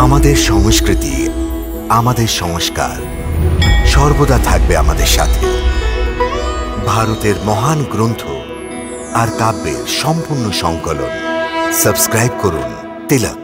আমাদের সংস্কৃতি, আমাদের সংস্কার সর্বদা থাকবে আমাদের সাথে। ভারতের মহান গ্রন্থ আর কাব্যের সম্পূর্ণ সংকলন। সাবস্ক্রাইব করুন তিলক।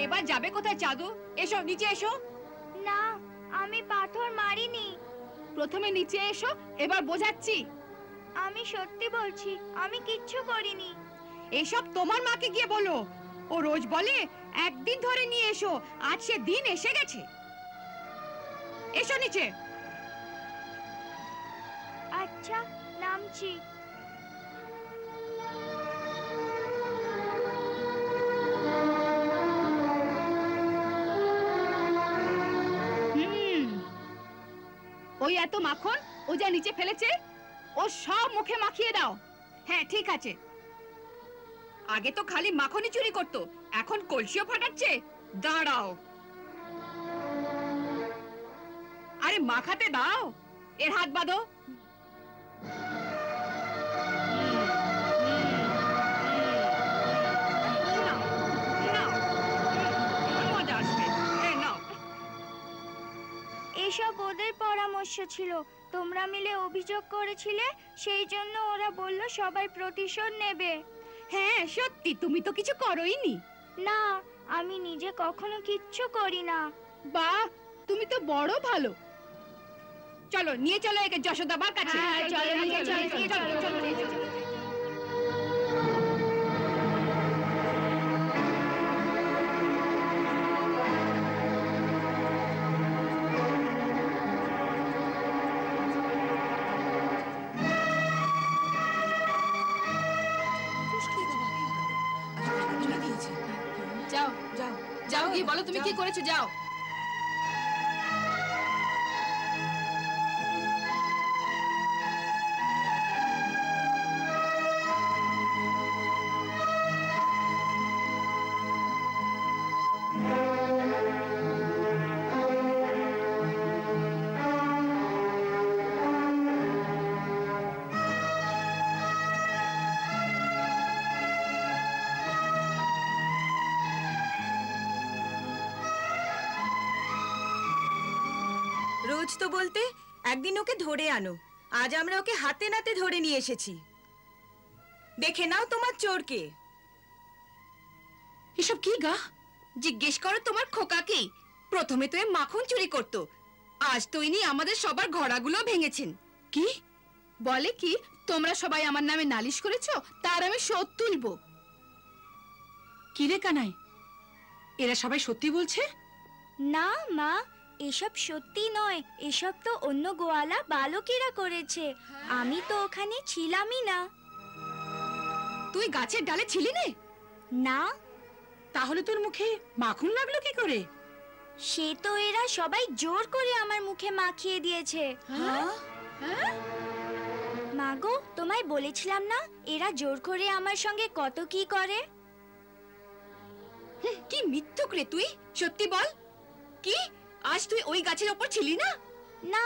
এবার যাবে কোথায় জাদু? এসো নিচে এসো। না, আমি পাথর মারিনি। প্রথমে নিচে এসো, এবার বোঝাচ্ছি। আমি সত্যি বলছি, আমি কিচ্ছু করিনি। এসব তোমার মাকে গিয়ে বলো। ও রোজ বলে একদিন ধরে নিয়ে এসো, আজ সে দিন এসে গেছে। এসো নিচে। আচ্ছা, নামছি। ওই এত মাখন ও যা নিচে ফেলেছে ও সব মুখে মাখিয়ে দাও। হ্যাঁ ঠিক আছে। আগে তো খালি মাখনই চুরি করতো, এখন কলসিও ফাটাচ্ছে। দাঁড়াও, আরে মাখাতে দাও। এর হাত বাঁধো। এসব ওদের পরামর্শ ছিল। তোমরা মিলে অভিযোগ করেছিলে, সেই জন্য ওরা বলল সবাই প্রতিশোধ নেবে। হ্যাঁ সত্যি, তুমি তো কিছু করোইনি। না, আমি নিজে কখনো কিচ্ছু করি না। বাহ, তুমি তো বড় ভালো। চলো নিয়ে চলো একে যশোদাবার কাছে। চলো নিয়ে চলো। গিয়ে বলো তুমি কি করেছো, যাও। রোজ তো বলতে একদিন ওকে ধরে আনো, আজ আমরা ওকে হাতে নাতে ধরে নিয়ে এসেছি। দেখে নাও তোমার চোরকে। এসব কি গা? জিজ্ঞেস করো তোমার খোকাকে। প্রথমে তো এ মাখন চুরি করতো, আজ তো ইনি আমাদের সবার ঘোড়াগুলো ভেঙেছেন। কি বলে কি তোমরা সবাই আমার নামে নালিশ করেছো, তার আমি শোধ তুলবো। কি রে কানাই, এরা সবাই সত্যি বলছে? না মা, এসব সত্যি নয়, এসব তো অন্য গোয়ালা বালকেরা করেছে। আমি তো ওখানে ছিলামই না। তুই গাছের ডালে ছিলি না? না। তাহলে তোর মুখে মাখন লাগলো কি করে? সে তো এরা সবাই জোর করে আমার মুখে মাখিয়ে দিয়েছে। মাগো, তোমায় বলেছিলাম না এরা জোর করে আমার সঙ্গে কত কি করে। কি মিথ্যুক রে তুই, সত্যি বল। কি আজ তুই ওই গাছের ওপর ছিলি না? না,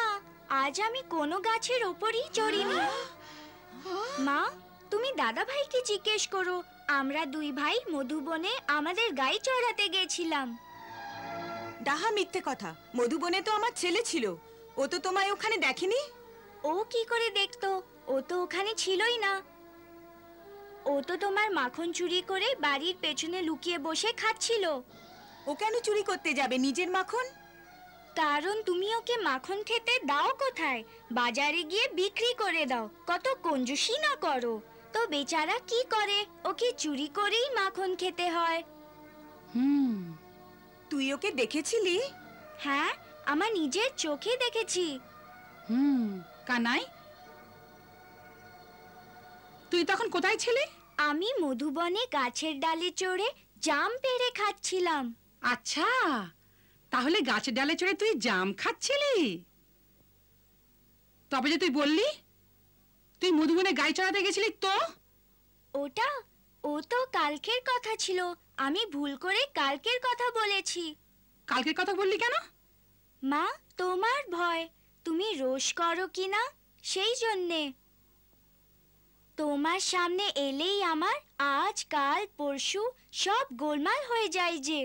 আজ আমি কোনো গাছের ওপরই চড়িনি। মা, তুমি দাদা ভাইকে জিজ্ঞেস করো, আমরা দুই ভাই মধুবনে আমাদের গাই চড়াতে গেছিলাম। ডাহা মিথ্যে কথা, মধুবনে তো আমার ছেলে ছিল, ও তো তোমায় ওখানে দেখেনি। ও কি করে দেখতো? ও তো ওখানে ছিলই না। ও তো তোমার মাখন চুরি করে বাড়ির পেছনে লুকিয়ে বসে খাচ্ছিল। ও কেন চুরি করতে যাবে নিজের মাখন? কারণ তুমি ওকে মাখন খেতে দাও কোথায়? বাজারে গিয়ে বিক্রি করে দাও। কত কঞ্জুসি না করো তো বেচারা কি করে, ওকে চুরি করেই মাখন খেতে হয়। তুই ওকে দেখেছিলি? হ্যাঁ, আমার নিজের চোখে দেখেছি। কানাই, তুই তখন কোথায় ছিলি? আমি মধুবনে গাছের ডালে চড়ে জাম পেড়ে খাচ্ছিলাম। আচ্ছা, তাহলে গাছের ডালে চড়ে তুই জাম খাচ্ছিলি? তবে যে তুই বললি তুই মধুবনে গাই চড়াতে গেছিলি, তো ও তো কালকের কথা ছিল। আমি ভুল করে কালকের কথা বলেছি। কালকের কথা বললি কেন? মা, তোমার ভয়, তুমি রোষ করো কিনা সেই জন্যে। তোমার সামনে এলেই আমার আজ কাল পরশু সব গোলমাল হয়ে যায় যে।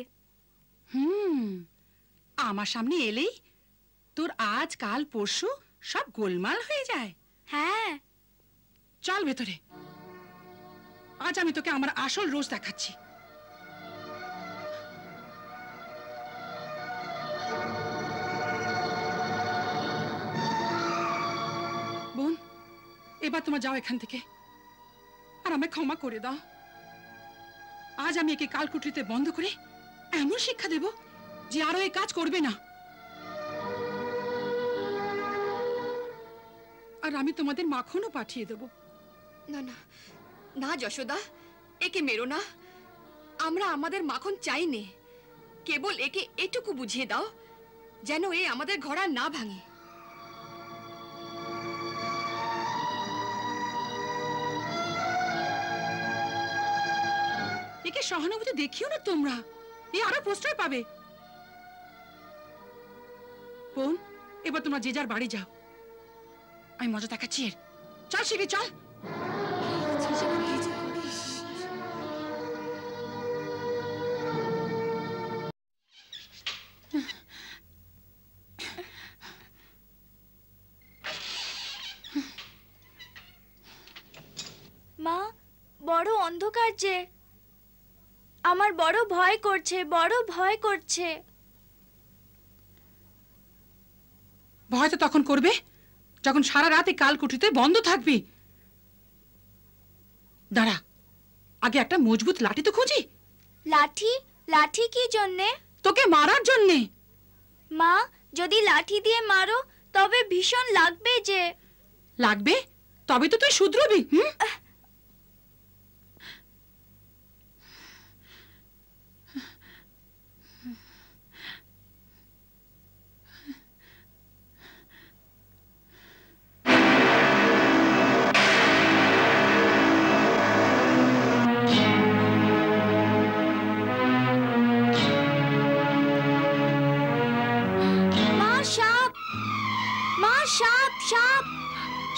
আমার সামনে এলেই তোর আজ কাল পরশু সব গোলমাল হয়ে যায়? হ্যাঁ। চল ভেতরে, আজ আমি তোকে আমার আসল রোজ দেখাচ্ছি। বোন, এবার তোমরা যাও এখান থেকে, আর আমায় ক্ষমা করে দাও। আজ আমি একে কালকুটরিতে বন্ধ করে এমন শিক্ষা দেব যে আরো এই কাজ করবে না। আর আমি তোমাদের মাখনও পাঠিয়ে দেব। না না না যশোদা, একে মেরো না। আমরা আমাদের মাখন চাই নে, কেবল একে এটুকু বুঝিয়ে দাও যেন এ আমাদের ঘোড়া না ভাঙে। একে সহানুভূতি দেখিও না তোমরা, এ আরো প্রশ্রয় পাবে। বোন, এবার তোমরা যে যার বাড়ি যাও, আমি মজা দেখাচ্ছি এর। চল শিখে চল। মা, বড় অন্ধকার যে, আমার বড় ভয় করছে, বড় ভয় করছে। ভয় তো তখন করবে যখন সারা রাত এই কালকুঠিতে বন্ধ থাকবি। দাঁড়া, আগে একটা মজবুত লাঠি তো খুঁজি। লাঠি? লাঠি কি জন্যে? তোকে মারার জন্যে। মা, যদি লাঠি দিয়ে মারো তবে ভীষণ লাগবে যে। লাগবে? তবে তো তুই শুধরবি।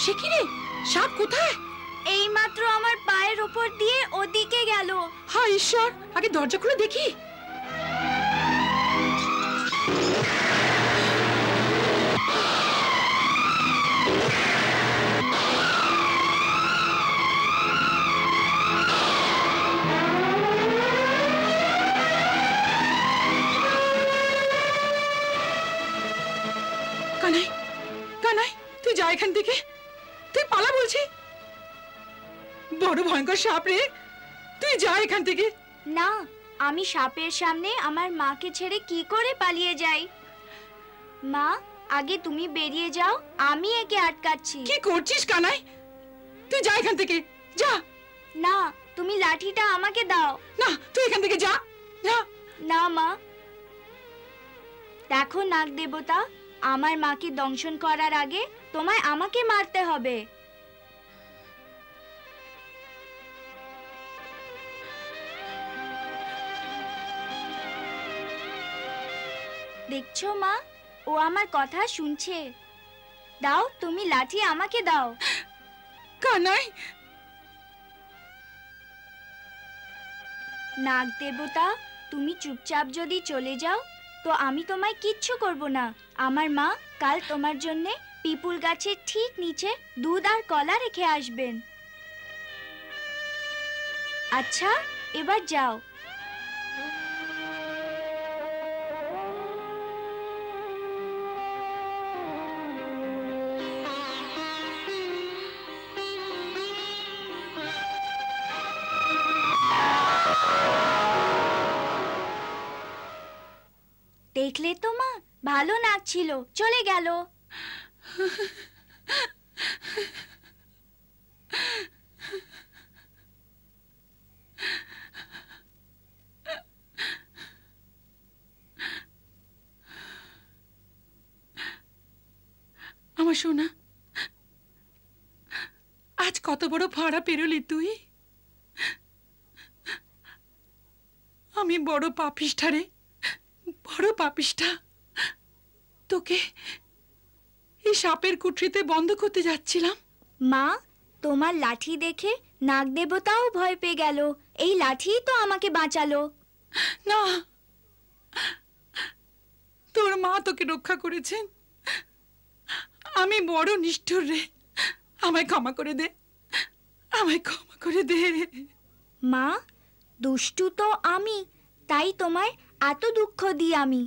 সে কি রে, সাপ কোথায়? এইমাত্র আমার পায়ের ওপর দিয়ে ওদিকে গেল। হায় ঈশ্বর, আগে দরজা খুলে দেখি। কানাই, কানাই, তুই যা এখান থেকে, তুই পালা বলছি। বড় ভয়ঙ্কর সাপ রে, তুই যা এখান থেকে। না, আমি সাপের সামনে আমার মাকে ছেড়ে কি করে পালিয়ে যাই? মা, আগে তুমি বেরিয়ে যাও, আমি একে আটকাচ্ছি। কি করছিস কানাই? তুই যা এখান থেকে, যা। না, তুমি লাঠিটা আমাকে দাও। না, তুই এখান থেকে যা, যা। না মা, দেখো নাগ দেবতা, আমার মাকে দংশন করার আগে তোমায় আমাকে মারতে হবে। দেখছো মা, ও আমার কথা শুনছে। দাও, তুমি লাঠি আমাকে দাও। কানাই, নাগ দেবতা, তুমি চুপচাপ যদি চলে যাও তো আমি তোমায় কিচ্ছু করব না। আমার মা কাল তোমার জন্যে পিপুল গাছের ঠিক নিচে দুধ আর কলা রেখে আসবেন। আচ্ছা, এবার যাও। দেখলে তো মা, ভালো নাক ছিল, চলে গেল। আমার সোনা, আজ কত বড় ভাড়া পেরোলি তুই। আমি বড় পাপিষ্ঠা রে, বড় পাপিষ্ঠা। তোকে এই সাপের কুঠরিতে বন্ধ করতে যাচ্ছিলাম। মা, তোমার লাঠি দেখে নাগ দেবতাও ভয় পেয়ে গেল। এই লাঠিই তো আমাকে বাঁচালো। না, তোর মা তোকে রক্ষা করেছেন। আমি বড় নিষ্ঠুর রে, আমায় ক্ষমা করে দে, আমায় ক্ষমা করে দে। মা, দুষ্টু তো আমি, তাই তোমায় এত দুঃখ দিই আমি।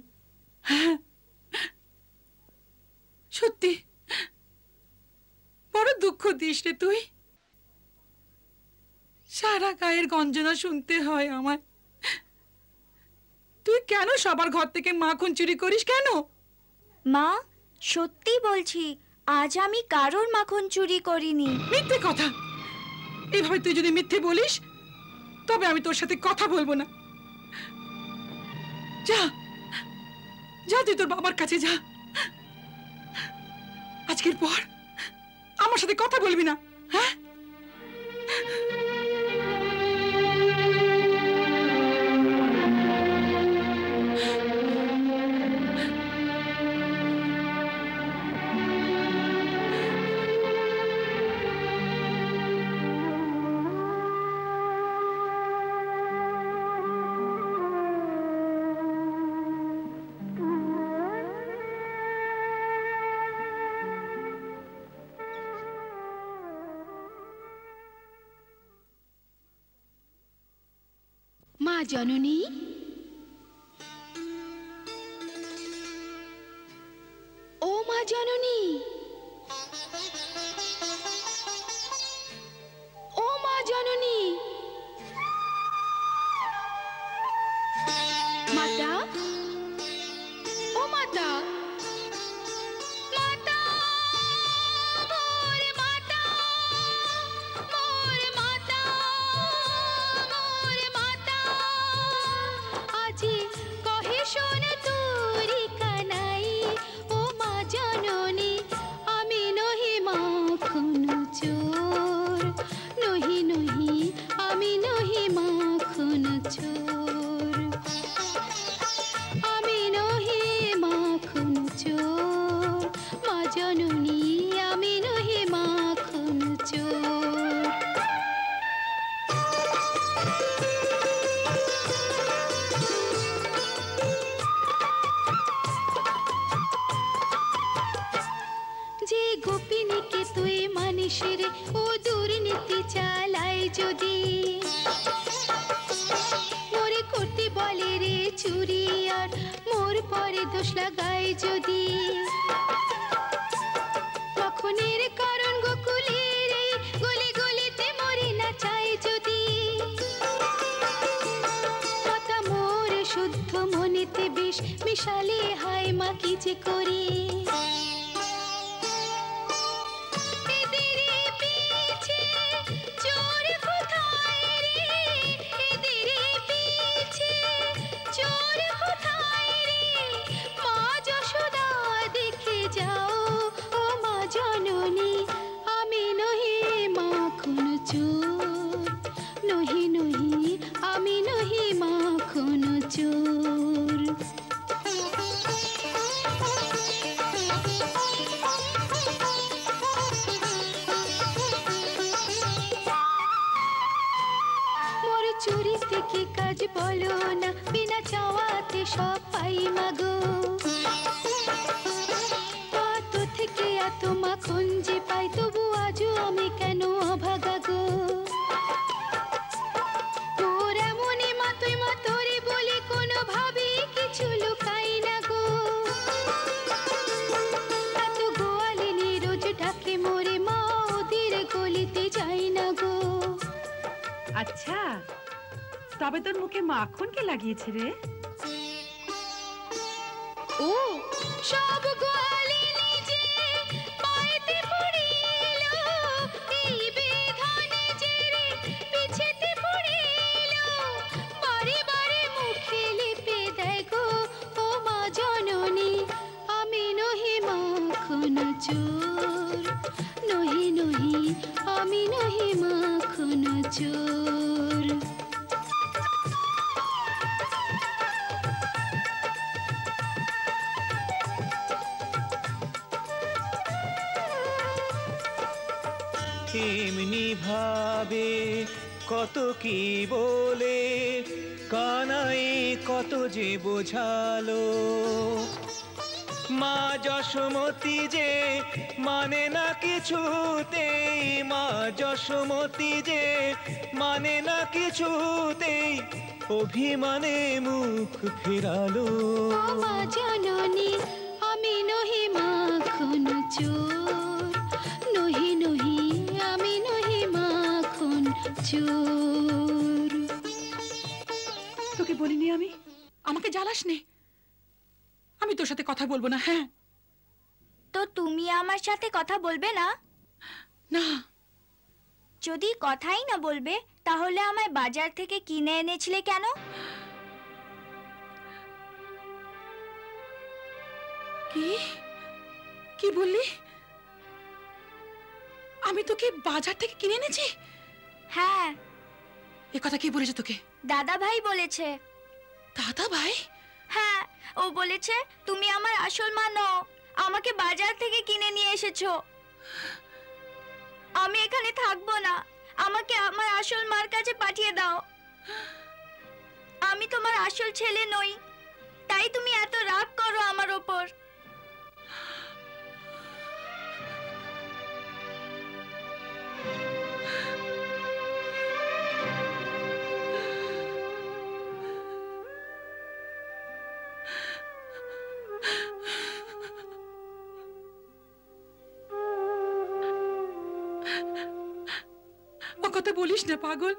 হ্যাঁ, সত্যি বড় দুঃখ দিস রে তুই। সারা গায়ের গঞ্জনা শুনতে হয় আমায়। তুই কেন সবার ঘর থেকে মাখন চুরি করিস কেন? মা, সত্যি বলছি, আজ আমি কারোর মাখন চুরি করিনি। মিথ্যে কথা। এভাবে তুই যদি মিথ্যে বলিস তবে আমি তোর সাথে কথা বলবো না। যা, যা, তুই তোর বাবার কাছে যা। আজকের পর আমার সাথে কথা বলবি না, হ্যাঁ? মা জননী, ও মা জননী, ও মা জননী, মাতা, ও মাতা, মাতা, মোরে মাতা, মোরে মাতা, মোরে মাতা, যদি মোরে করতে বলে রে চুরি আর মোর পরে দোষ লাগায় যদি তখনের কারণ গোকুলের এই গলি গলিতে মরে না চায় যদি কথা মোর শুদ্ধ মনেতে বিষ মিশালে হায় মা কি যে করি বলো না বিনা চাওয়াতে সব পাই মাগো কত থেকে এত মাখন যে পাই তবু আজও আমি কেন অভাগা গো তোর এমনই মা তুই মা তোরে বলে কোনো ভাবে কিছু লুকাই না গো এত গোয়ালিনী রোজ ডাকে মোরে মা ওদের গলিতে যাই না গো আচ্ছা তবে তোর মুখে মাখন কে লাগিয়েছে রে ও সব গোয়ালিনী যে পাইতে পড়িল এই বিধানে যে রে পিছেতে পড়িল বারে বারে মুখে লিপে দেয় গো ও মা জননী আমি নহি মাখন চোর নহি নহি আমি নহি মাখন চোর এমনি ভাবে কত কি বলে কানাই কত যে বোঝালো মা যশোমতি যে মানে না কিছুতেই মা যশোমতি যে মানে না কিছুতেই অভিমানে মুখ ফেরালো মা জননী আমি নহি মাখন চোর নহি নহি আমি নহি মাখন চোর তোকে বলিনি আমি আমাকে জ্বালাস নে আমি তোর সাথে কথা বলবো না হ্যাঁ তো তুমি আমার সাথে কথা বলবে না না যদি কথাই না বলবে তাহলে আমায় বাজার থেকে কিনে এনেছিলে কেন কি কি বললি আমি তোকে বাজার থেকে কিনে এনেছি হ্যাঁ এ কথা কি বলেছে তোকে দাদা ভাই বলেছে দাদা ভাই হ্যাঁ ও বলেছে তুমি আমার আসল মা নও আমাকে বাজার থেকে কিনে নিয়ে এসেছো আমি এখানে থাকবো না আমাকে আমার আসল মার কাছে পাঠিয়ে দাও আমি তোমার আসল ছেলে নই তাই তুমি এত রাগ করো আমার উপর ও কথা বলিস না পাগল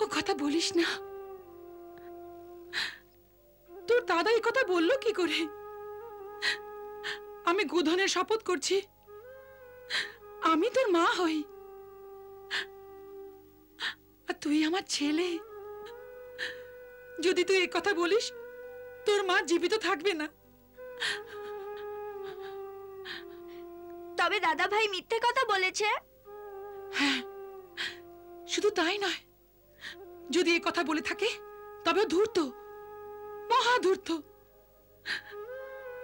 ও কথা বলিস না তোর দাদা এই কথা বললো কি করে আমি গোধনের শপথ করছি আমি তোর মা হই আর তুই আমার ছেলে যদি তুই এই কথা বলিস তোর মা জীবিত থাকবে না তবে দাদা ভাই মিথ্যে কথা বলেছে হ্যাঁ শুধু তাই নয় যদি এই কথা বলে থাকে তবে ধূর্ত মহা ধূর্ত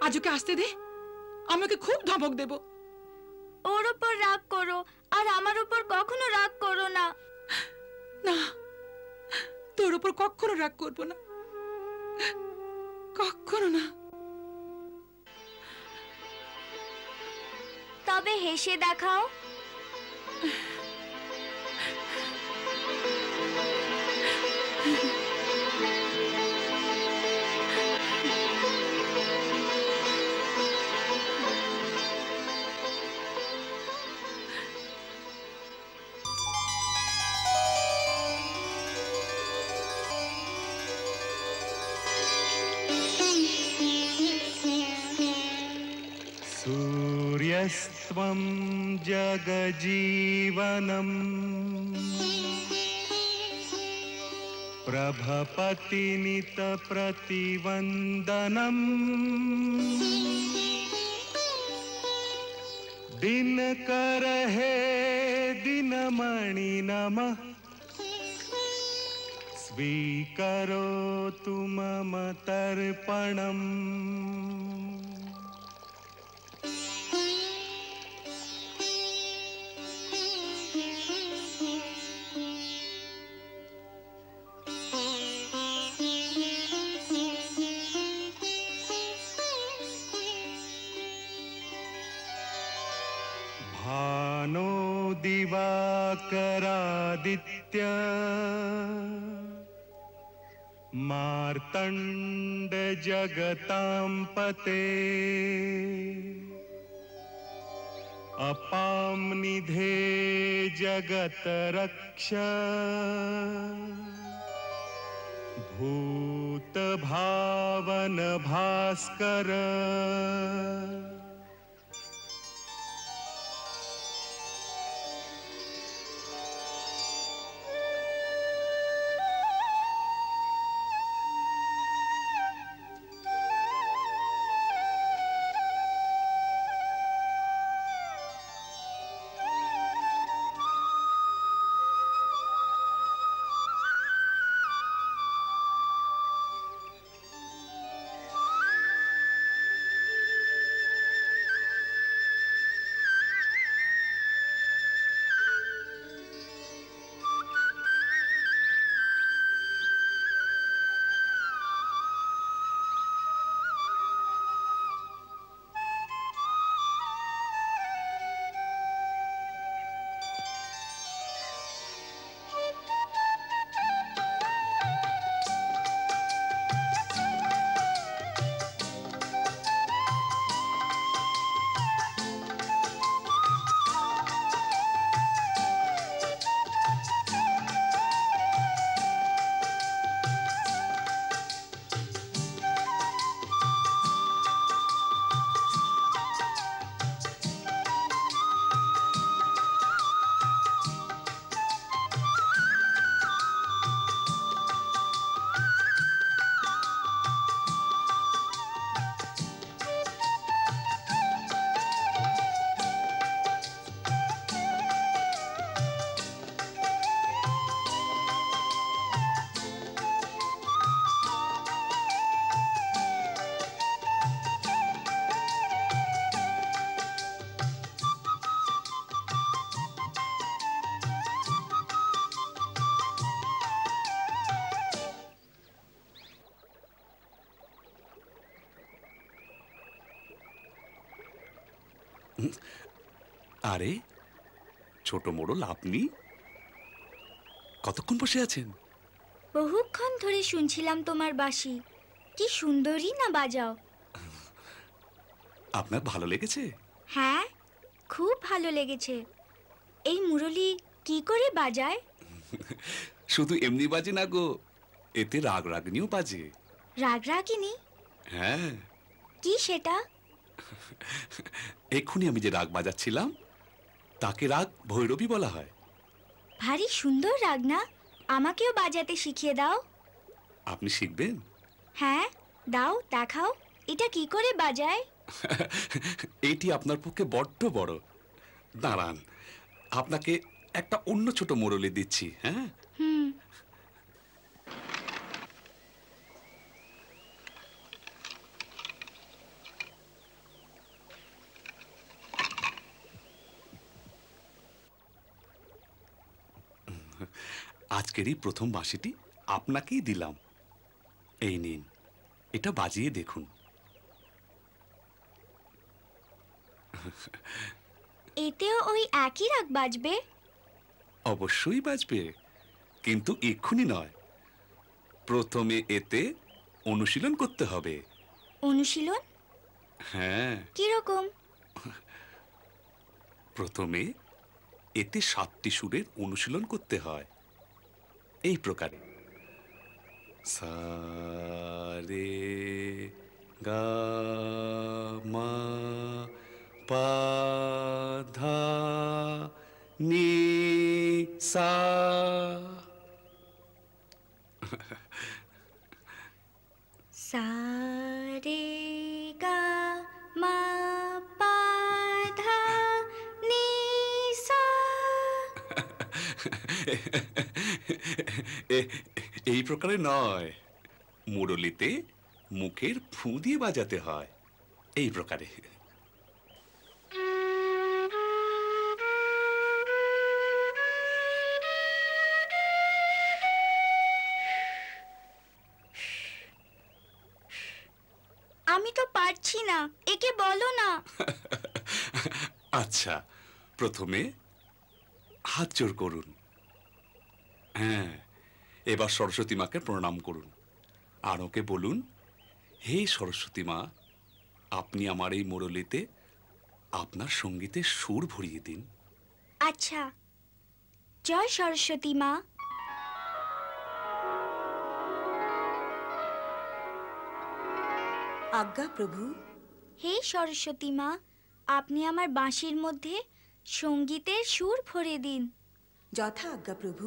আজ ওকে আসতে দে আমাকে খুব ধমক দেব ওর উপর রাগ করো আর আমার উপর কখনো রাগ করো না না তোর উপর কখনো রাগ করব না কখনো না তবে হেসে দেখাও। सूर्यस्त्वं जगजीवनम् प्रभपतिनितप्रतिवन्दनम् दिनकर हे दिनमणि नमः स्वीकरोतु मम तर्पणम्। भानो दिवाकरादित्य मार्तण्ड जगतां पते अपां निधे जगत रक्ष भूत भावन भास्कर। আরে ছোট মোড়ল, আপনি কতক্ষণ বসে আছেন? বহুক্ষণ ধরে শুনছিলাম তোমার বাঁশি। কি সুন্দরী না বাজাও। আপনার ভালো লেগেছে? হ্যাঁ, খুব ভালো লেগেছে। এই মুরলি কি করে বাজায়? শুধু এমনি বাজে না গো, এতে রাগ রাগিনীও বাজে। রাগ রাগিনী? হ্যাঁ। কি সেটা? এক্ষুনি আমি যে রাগ বাজাচ্ছিলাম তাকে রাগ ভৈরবী বলা হয়। ভারী সুন্দর রাগ না? আমাকেও বাজাতে শিখিয়ে দাও। আপনি শিখবেন? হ্যাঁ, দাও, দেখাও। এটা কি করে বাজায়? এটি আপনার পক্ষে বড্ড বড়। দাঁড়ান, আপনাকে একটা অন্য ছোট মুরলি দিচ্ছি। হ্যাঁ, আজকের এই প্রথম বাঁশিটি আপনাকেই দিলাম। এই নিন, এটা বাজিয়ে দেখুন। এতেও ওই একই রাগ বাজবে? অবশ্যই বাজবে, কিন্তু এক্ষুনি নয়। প্রথমে এতে অনুশীলন করতে হবে। অনুশীলন? হ্যাঁ, কিরকম? প্রথমে এতে 7টি সুরের অনুশীলন করতে হয়, এই প্রকারে: সা রে গা মা পা ধা নি সা। সা রে গা মা পা ধা নি সা। এই প্রকারে নয়, মুরলিতে মুখের ফু দিয়ে বাজাতে হয়, এই প্রকারে। আমি তো পারছি না, একে বলো না। আচ্ছা, প্রথমে হাত জোড় করুন। হ্যাঁ, এবার সরস্বতী মাকে প্রণাম করুন আর ওকে বলুন, হে সরস্বতী মা, আপনি আমার এই মুরলিতে আপনার সঙ্গীতের সুর ভরিয়ে দিন। আচ্ছা, জয় সরস্বতী মা। আজ্ঞা প্রভু। হে সরস্বতী মা, আপনি আমার বাঁশির মধ্যে সঙ্গীতের সুর ভরে দিন। যথা আজ্ঞা প্রভু।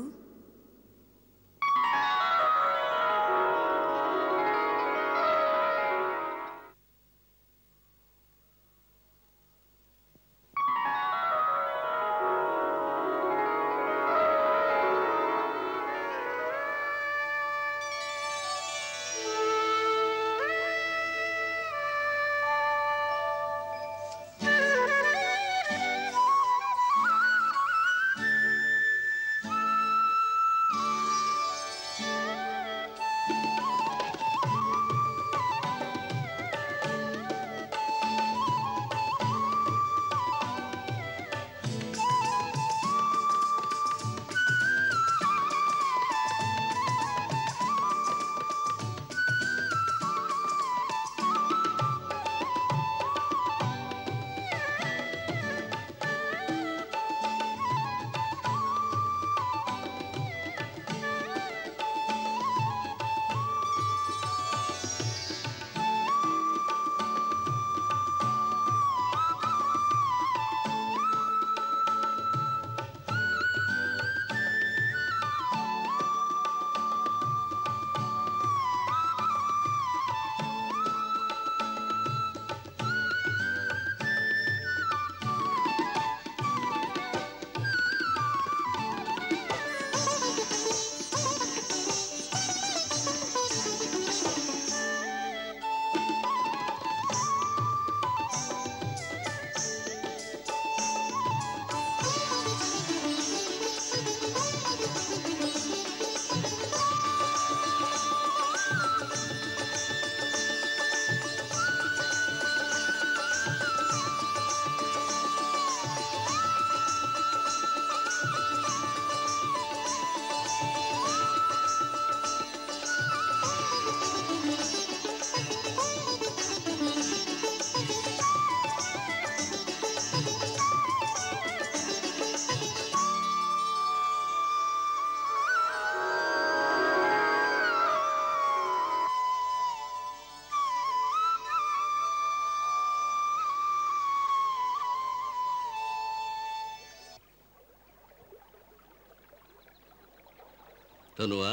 ধনুয়া,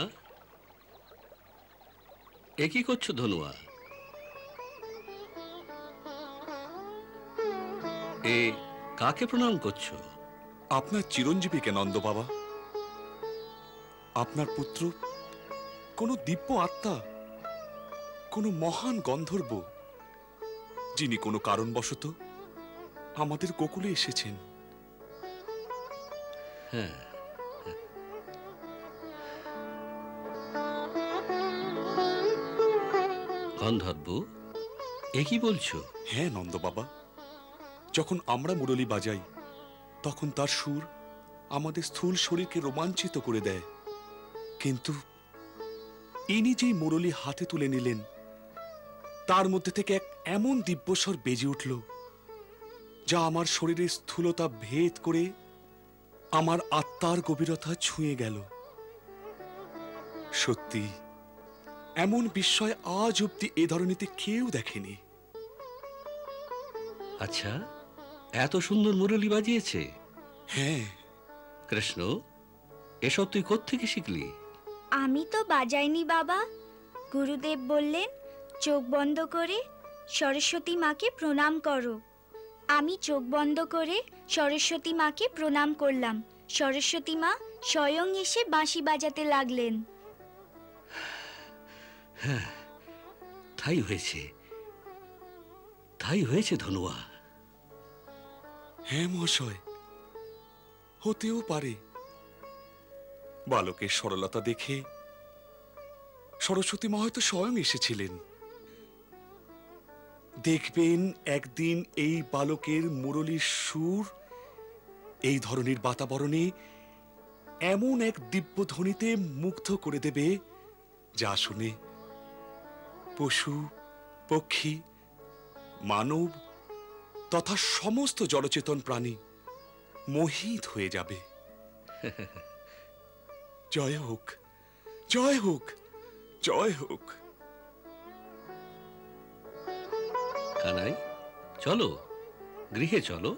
এ কি করছো ধনুয়া? এ কাকে প্রণাম করছো? আপনার চিরঞ্জীবীকে নন্দ বাবা। আপনার পুত্র কোনো দিব্য আত্মা, কোনো মহান গন্ধর্ব, যিনি কোনো কারণবশত আমাদের গোকুলে এসেছেন। হ্যাঁ, গন্ধর্ব, এ কি বলছো? হ্যাঁ নন্দ বাবা, যখন আমরা মুরলি বাজাই তখন তার সুর আমাদের স্থূল শরীরকে রোমাঞ্চিত করে দেয়। কিন্তু ইনি যেই মুরলী হাতে তুলে নিলেন, তার মধ্যে থেকে এক এমন দিব্যস্বর বেজে উঠল যা আমার শরীরের স্থূলতা ভেদ করে আমার আত্মার গভীরতা ছুঁয়ে গেল। সত্যি এমন বিস্ময় আজ অব্দি এ ধরনীতে কেউ দেখেনি। আচ্ছা, এত সুন্দর মুরলী বাজিয়েছে? হ্যাঁ। কৃষ্ণ, এসব তুই কোত্থেকে শিখলি? আমি তো বাজাইনি বাবা। গুরুদেব বললেন চোখ বন্ধ করে সরস্বতী মাকে প্রণাম করো। আমি চোখ বন্ধ করে সরস্বতী মাকে প্রণাম করলাম। সরস্বতী মা স্বয়ং এসে বাঁশি বাজাতে লাগলেন। হ্যাঁ, তাই হয়েছে, তাই হয়েছে ধনুয়া। হ্যাঁ মহাশয়, হতেও পারে। বালকের সরলতা দেখে সরস্বতী মা হয়তো স্বয়ং এসেছিলেন। দেখবেন একদিন এই বালকের মুরলীর সুর এই ধরনের বাতাবরণে এমন এক দিব্য ধ্বনিতে মুগ্ধ করে দেবে যা শুনে পশু, পক্ষী, মানব তথা সমস্ত জড়চেতন প্রাণী মোহিত হয়ে যাবে। জয় হোক, জয় হোক, জয় হোক। কানাই, চলো গৃহে চলো।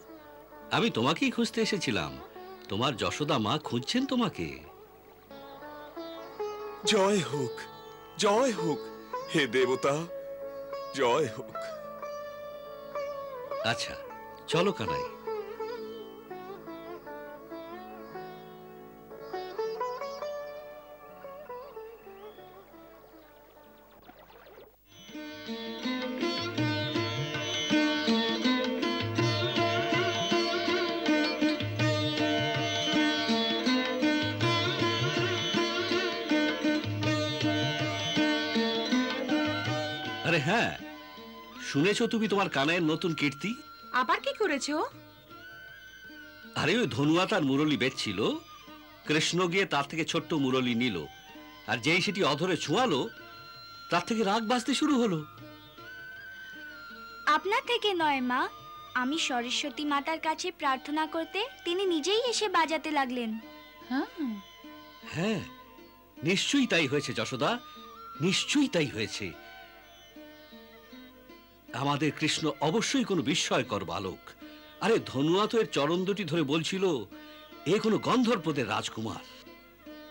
আমি তোমাকেই খুঁজতে এসেছিলাম। তোমার যশোদা মা খুঁজছেন তোমাকে। জয় হোক, জয় হোক, হে দেবতা, জয় হোক। আচ্ছা, চলো কানাই। আরে হ্যাঁ, শুনেছো তুমি তোমার কানাইয়ের নতুন কীর্তি? আবার কি করেছো? আরে ওই ধনুয়া তার মুরলী বেচছিল, কৃষ্ণ গিয়ে তার থেকে ছোট্ট মুরলী নিল, আর যেই সেটি অধরে ছোঁয়ালো তার থেকে রাগ বাজতে শুরু হলো। আপনার থেকে নয় মা, আমি সরস্বতী মাতার কাছে প্রার্থনা করতে তিনি নিজেই এসে বাজাতে লাগলেন। হ্যাঁ, নিশ্চয়ই তাই হয়েছে যশোদা, নিশ্চয়ই তাই হয়েছে। আমাদের কৃষ্ণ অবশ্যই কোনো বিস্ময়কর বালক। আরে ধনুয়া তো এর চরণ দুটি ধরে বলছিল এ কোনো গন্ধর্বদের রাজকুমার।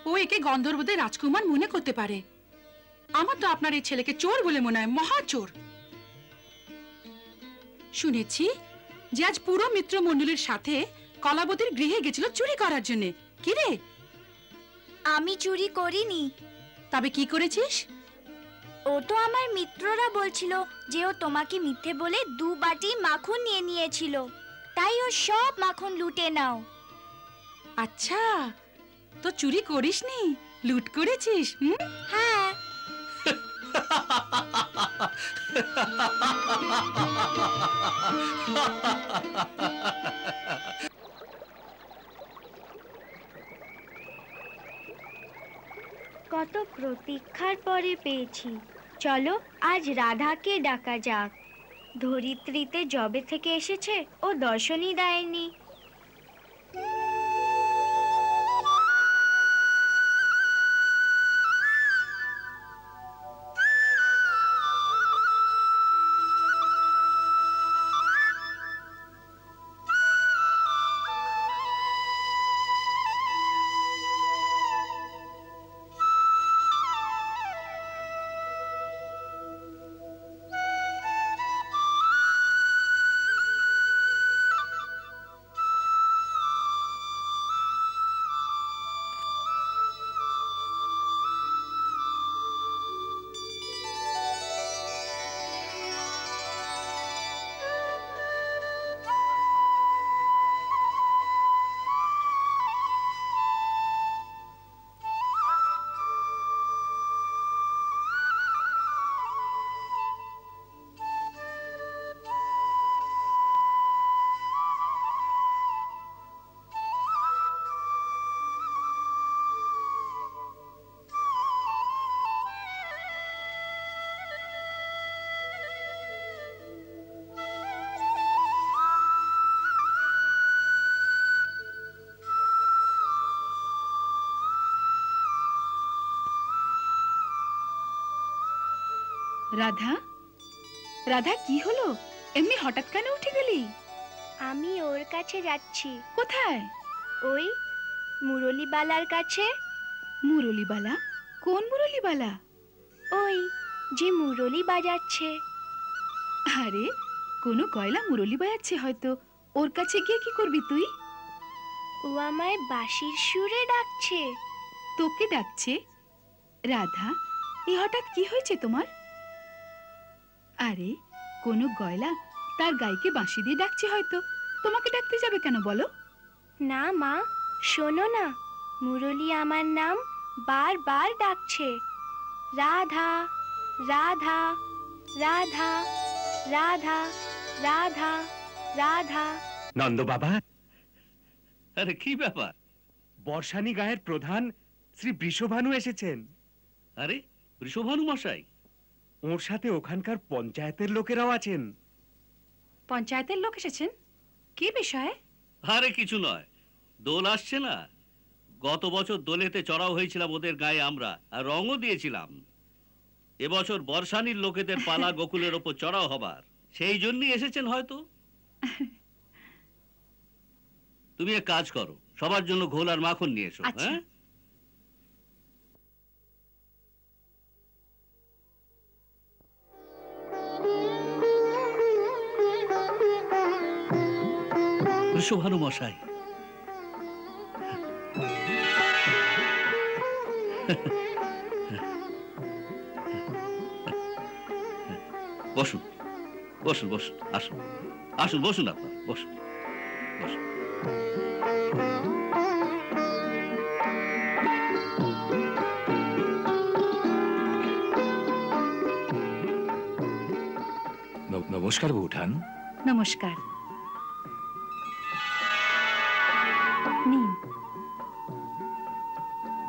ও একে গন্ধর্বদের রাজকুমার মনে করতে পারে। আমার তো আপনার এই ছেলেকে চোর বলে মনে হয়, মহাচোর। শুনেছি যে আজ পুরো মিত্র মণ্ডলীর সাথে কলাবতীর গৃহে গেছিল চুরি করার জন্য। কি রে? আমি চুরি করিনি। তবে কি করেছিস? ও তো আমার মিত্ররা বলছিল যে ও তোমাকে মিথ্যে বলে 2 বাটি মাখন নিয়ে নিয়েছিল, তাই ও সব মাখন লুটে নাও। আচ্ছা, তো চুরি করিসনি, লুট করেছিস? হ্যাঁ। কত প্রতীক্ষার পরে পেয়েছি। চলো আজ রাধাকে ডাকা যাক। ধরিত্রীতে জবে থেকে এসেছে ও দর্শনই দেয়নি। রাধা, রাধা কি হলো? এমনি হঠাৎ কেন উঠে গেলি? আমি ওর কাছে যাচ্ছি। কোথায়? ওই মুরলীবালার কাছে। মুরলীবালা? কোন মুরলীবালা? ওই যে মুরলী বাজাচ্ছে। আরে কোনো গয়লা মুরলী বাজাচ্ছে হয়তো। ওর কাছে গিয়ে কি করবি তুই? ও আমায় বাঁশির সুরে ডাকছে। তোকে ডাকছে? রাধা, এই হঠাৎ কি হয়েছে তোমার? আরে কোনো গয়লা তার গাইকে বাঁশি দিয়ে ডাকছে হয়তো। তোমাকে ডাকতে যাবে কেন বলো? না মা, শোনো না, মুরলী আমার নাম বারবার ডাকছে। রাধা রাধা রাধা রাধা রাধা রাধা। নন্দ বাবা, আরে কি ব্যাপার? বর্ষানী গায়ের প্রধান শ্রী বৃষভানু এসেছেন। আরে বৃষভানু মশাই? ওর সাথে ওখানকার পঞ্চায়েতের লোকেরাও আছেন। পঞ্চায়েতের লোক এসেছেন? কি বিষয়ে? আরে কিছু নয়, দোল আসছে না? গত বছর দোলেতে চড়াও হয়েছিলাম ওদের গায়ে আমরা, আর রঙও দিয়েছিলাম। এবছর বর্ষানীর লোকেদের পালা গোকুলের ওপর চড়াও হবার, সেই জন্যই এসেছেন হয়তো। তুমি এক কাজ করো, সবার জন্য ঘোল আর মাখন নিয়ে এসো। হ্যাঁ, বৃষভানু মশাই, বসুন বসুন বসুন, আসুন আসুন, বসুন আপনার, বসুন বসুন। নমস্কার বৌঠান। নমস্কার। নিন।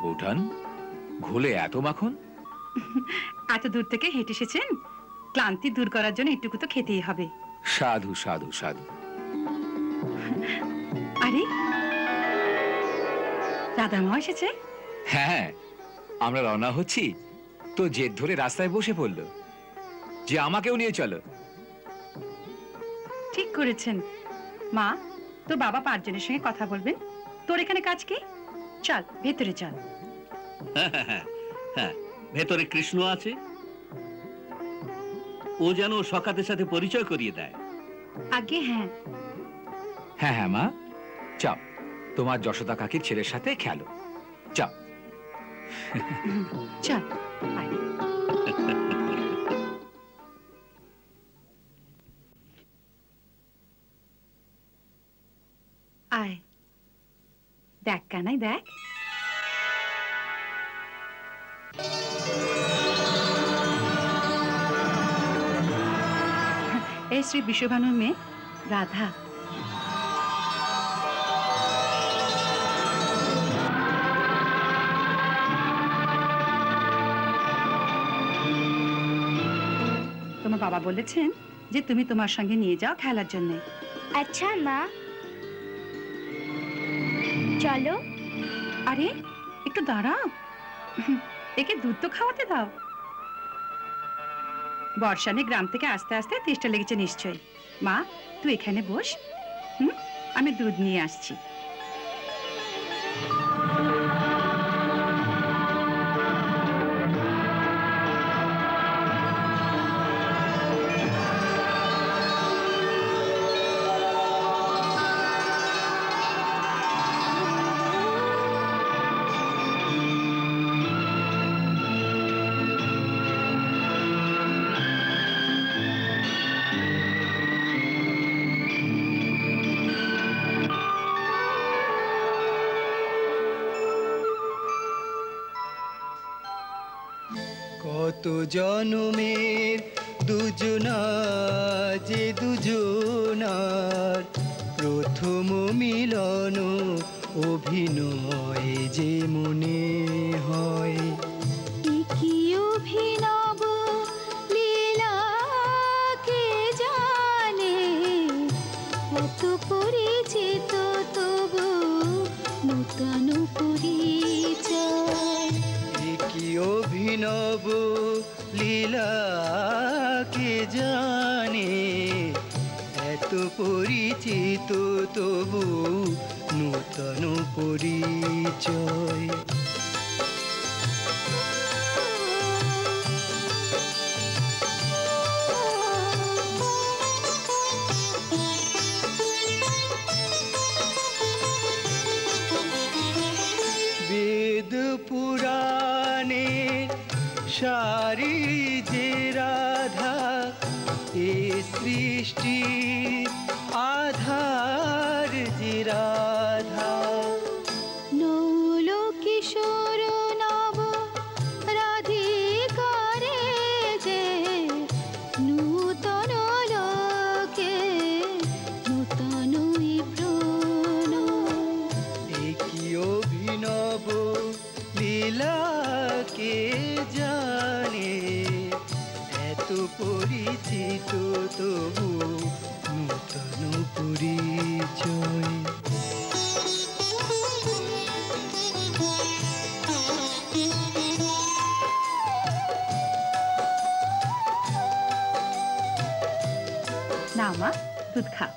বৌঠান, ঘোলে এত মাখন? এত দূর থেকে হেঁটে এসেছেন, ক্লান্তি দূর করার জন্য একটুকু তো খেতেই হবে। সাধু সাধু সাধু। আরে রাধামা এসেছে? হ্যাঁ, আমরা রওনা হচ্ছি তো জেদ ধরে রাস্তায় বসে পড়লো যে আমাকেও নিয়ে চলো। ঠিক করেছেন। মা, তোর বাবা 5 জনের সঙ্গে কথা বলবেন। তোর এখানে কাজ কি? চল ভেতরে চল। হ্যাঁ, ভেতরে কৃষ্ণ আছে, ও যেন সখাতের সাথে পরিচয় করিয়ে দেয়। আগে হ্যাঁ হ্যাঁ হ্যাঁ মা, চাও তোমার যশোদা কাকির ছেলের সাথে খেলো, চাও। চল। আয়, দেখ কানাই দেখ। এই শ্রী বিশ্বভানুর মেয়ে রাধা। তোমার বাবা বলেছেন যে তুমি তোমার সঙ্গে নিয়ে যাও খেলার জন্য। আচ্ছা মা, চলো। আরে একটু দাঁড়াও, একে দুধ তো খাওয়াতে দাও। বর্ষানে গ্রাম থেকে আস্তে আস্তে তেষ্টা লেগেছে নিশ্চয়ই। মা, তুই এখানে বস, আমি দুধ নিয়ে আসছি। কত জনমের দুজনা যে দুজনার প্রথম মিলন অভিনয় যে মনে হয়। কি অভিনব লীলা কে জানে, এত পরিচিত তবু নূতন পরিচয়। কি অভিনব লীলা তবু নূতন পরিচয়। বেদ পুরাণে সারি যে রাধা, এ সৃষ্টি আধার যে রাধা। নৌল কিশোর নব রাধিকারে যে নূতন লোকে নূতনই প্রণয়। একই অভিনব লীলাকে জানে, এত পরিচিত তবু নূতন পরিচয়। না মা, দুধ খা।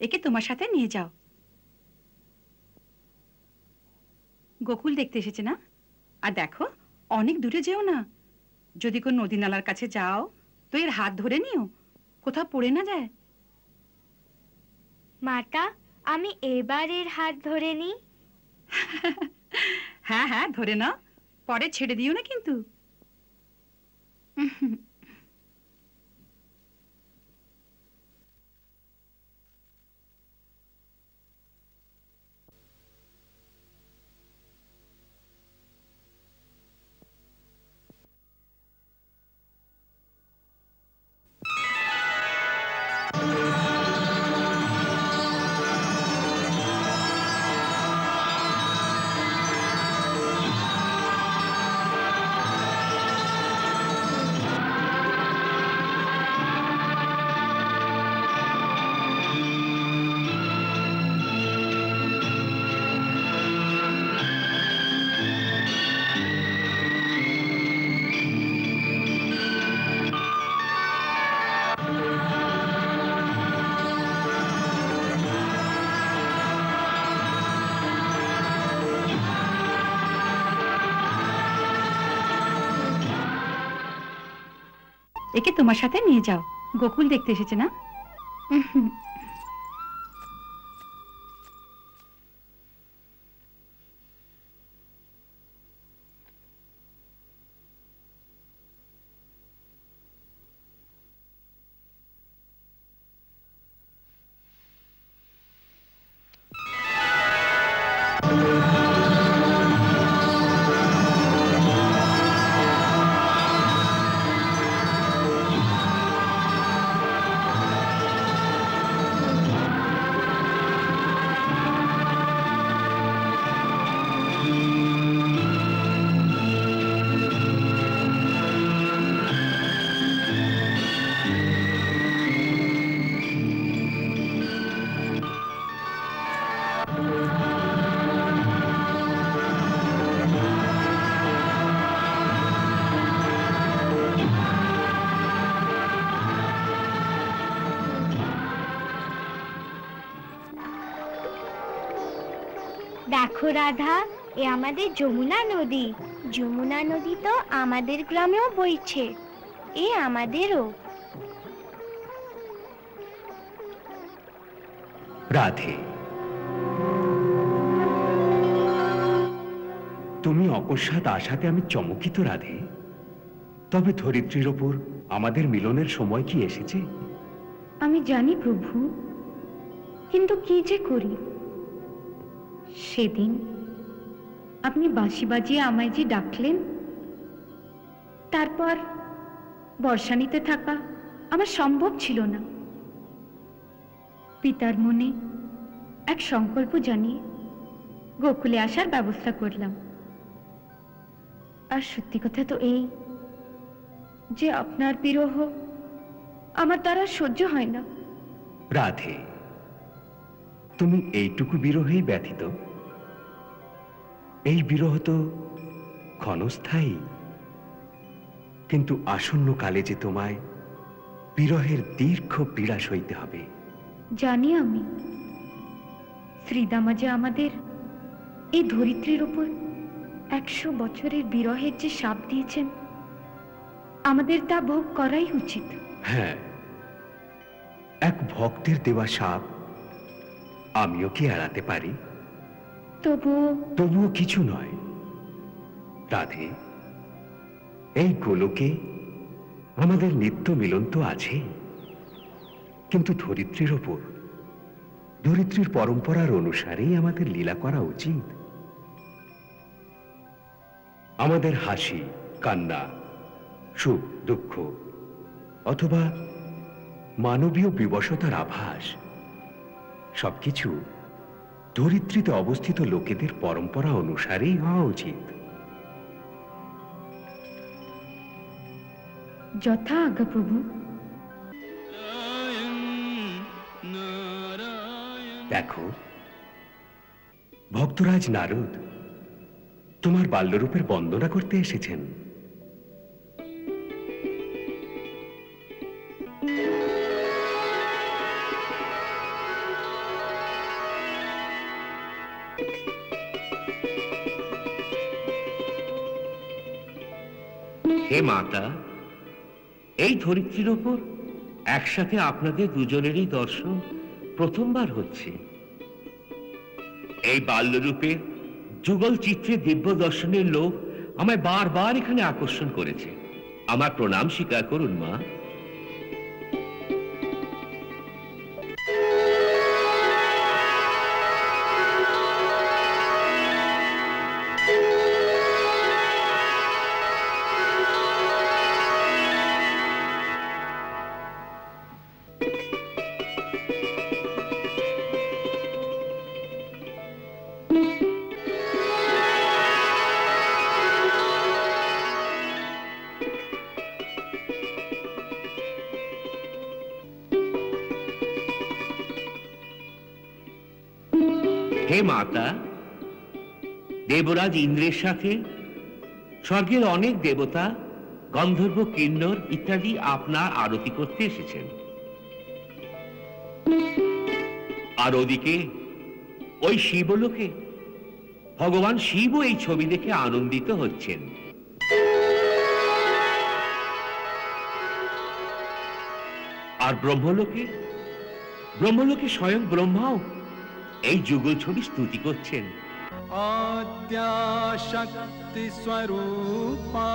একে তোমার সাথে নিয়ে যাও। গোকুল দেখতে এসেছে না? আর দেখো, অনেক দূরে যেও না। যদি কোন নদী নালার কাছে যাও তো এর হাত ধরে নিও, কোথাও পড়ে না যায়। মাতা, আমি এবার এর হাত ধরে নিই। হ্যাঁ হ্যাঁ, ধরে নাও, পরে ছেড়ে দিও না কিন্তু। একে তোমার সাথে নিয়ে যাও। গোকুল দেখতে এসেছে না? দেখো রাধা, এ আমাদের যমুনা নদী। যমুনা নদী তো আমাদের গ্রামেও বইছে, এ আমাদেরও। রাধে, তুমি অকস্মাৎ আশাতে আমি চমকিত রাধে। তবে ধরিত্রীর ওপর আমাদের মিলনের সময় কি এসেছে? আমি জানি প্রভু, কিন্তু কি যে করি। সেদিন আপনি বাঁশি বাজিয়ে আমায় যে ডাকলেন, তারপর বর্ষানিতে থাকা আমার সম্ভব ছিল না। পিতার মনে এক সংকল্প জানিয়ে গোকুলে আসার ব্যবস্থা করলাম। আর সত্যি কথা তো এই যে আপনার বিরহ আমার দ্বারা সহ্য হয় না। রাধে, তুমি এইটুকু বিরহেই ব্যথিত? এই বিরহ তো ক্ষণস্থায়ী, কিন্তু আসন্ন কালে যে তোমায় বিরহের দীর্ঘ পীড়া সইতে হবে। জানি আমি, শ্রীদামা যে আমাদের এই ধরিত্রীর উপর 100 বছরের বিরহের যে শাপ দিয়েছেন, আমাদের তা ভোগ করাই উচিত। হ্যাঁ, এক ভক্তের দেওয়া শাপ আমিও কি এড়াতে পারি? তবুও কিছু নয় রাধে, এই গোলকে আমাদের নিত্য মিলন তো আছে, কিন্তু ধরিত্রীর ওপর, ধরিত্রীর পরম্পরার অনুসারেই আমাদের লীলা করা উচিত। আমাদের হাসি, কান্না, সুখ, দুঃখ অথবা মানবীয় বিবশতার আভাস সবকিছু ধরিত্রীতে অবস্থিত লোকেদের পরম্পরা অনুসারেই হওয়া উচিত। যথা আজ্ঞা প্রভু। দেখো, ভক্তরাজ নারদ তোমার বাল্যরূপের বন্দনা করতে এসেছেন। হে মাতা, এই ধরিত্রীর ওপর একসাথে আপনাদের দুজনেরই দর্শন প্রথমবার হচ্ছে। এই বাল্যরূপে যুগল চিত্রে দিব্য দর্শনের লোভ আমায় বারবার এখানে আকর্ষণ করেছে। আমার প্রণাম স্বীকার করুন মা। হে মাতা, দেবরাজ ইন্দ্রের সাথে স্বর্গের অনেক দেবতা, গন্ধর্ব, কিন্নর ইত্যাদি আপনার আরতি করতে এসেছেন। আর ওদিকে ওই শিবলোকে ভগবান শিবও এই ছবি দেখে আনন্দিত হচ্ছেন। আর ব্রহ্মলোকে স্বয়ং ব্রহ্মাও এই যুগল ছবি স্তুতি করছেন। आद्या शक्ति स्वरूपाया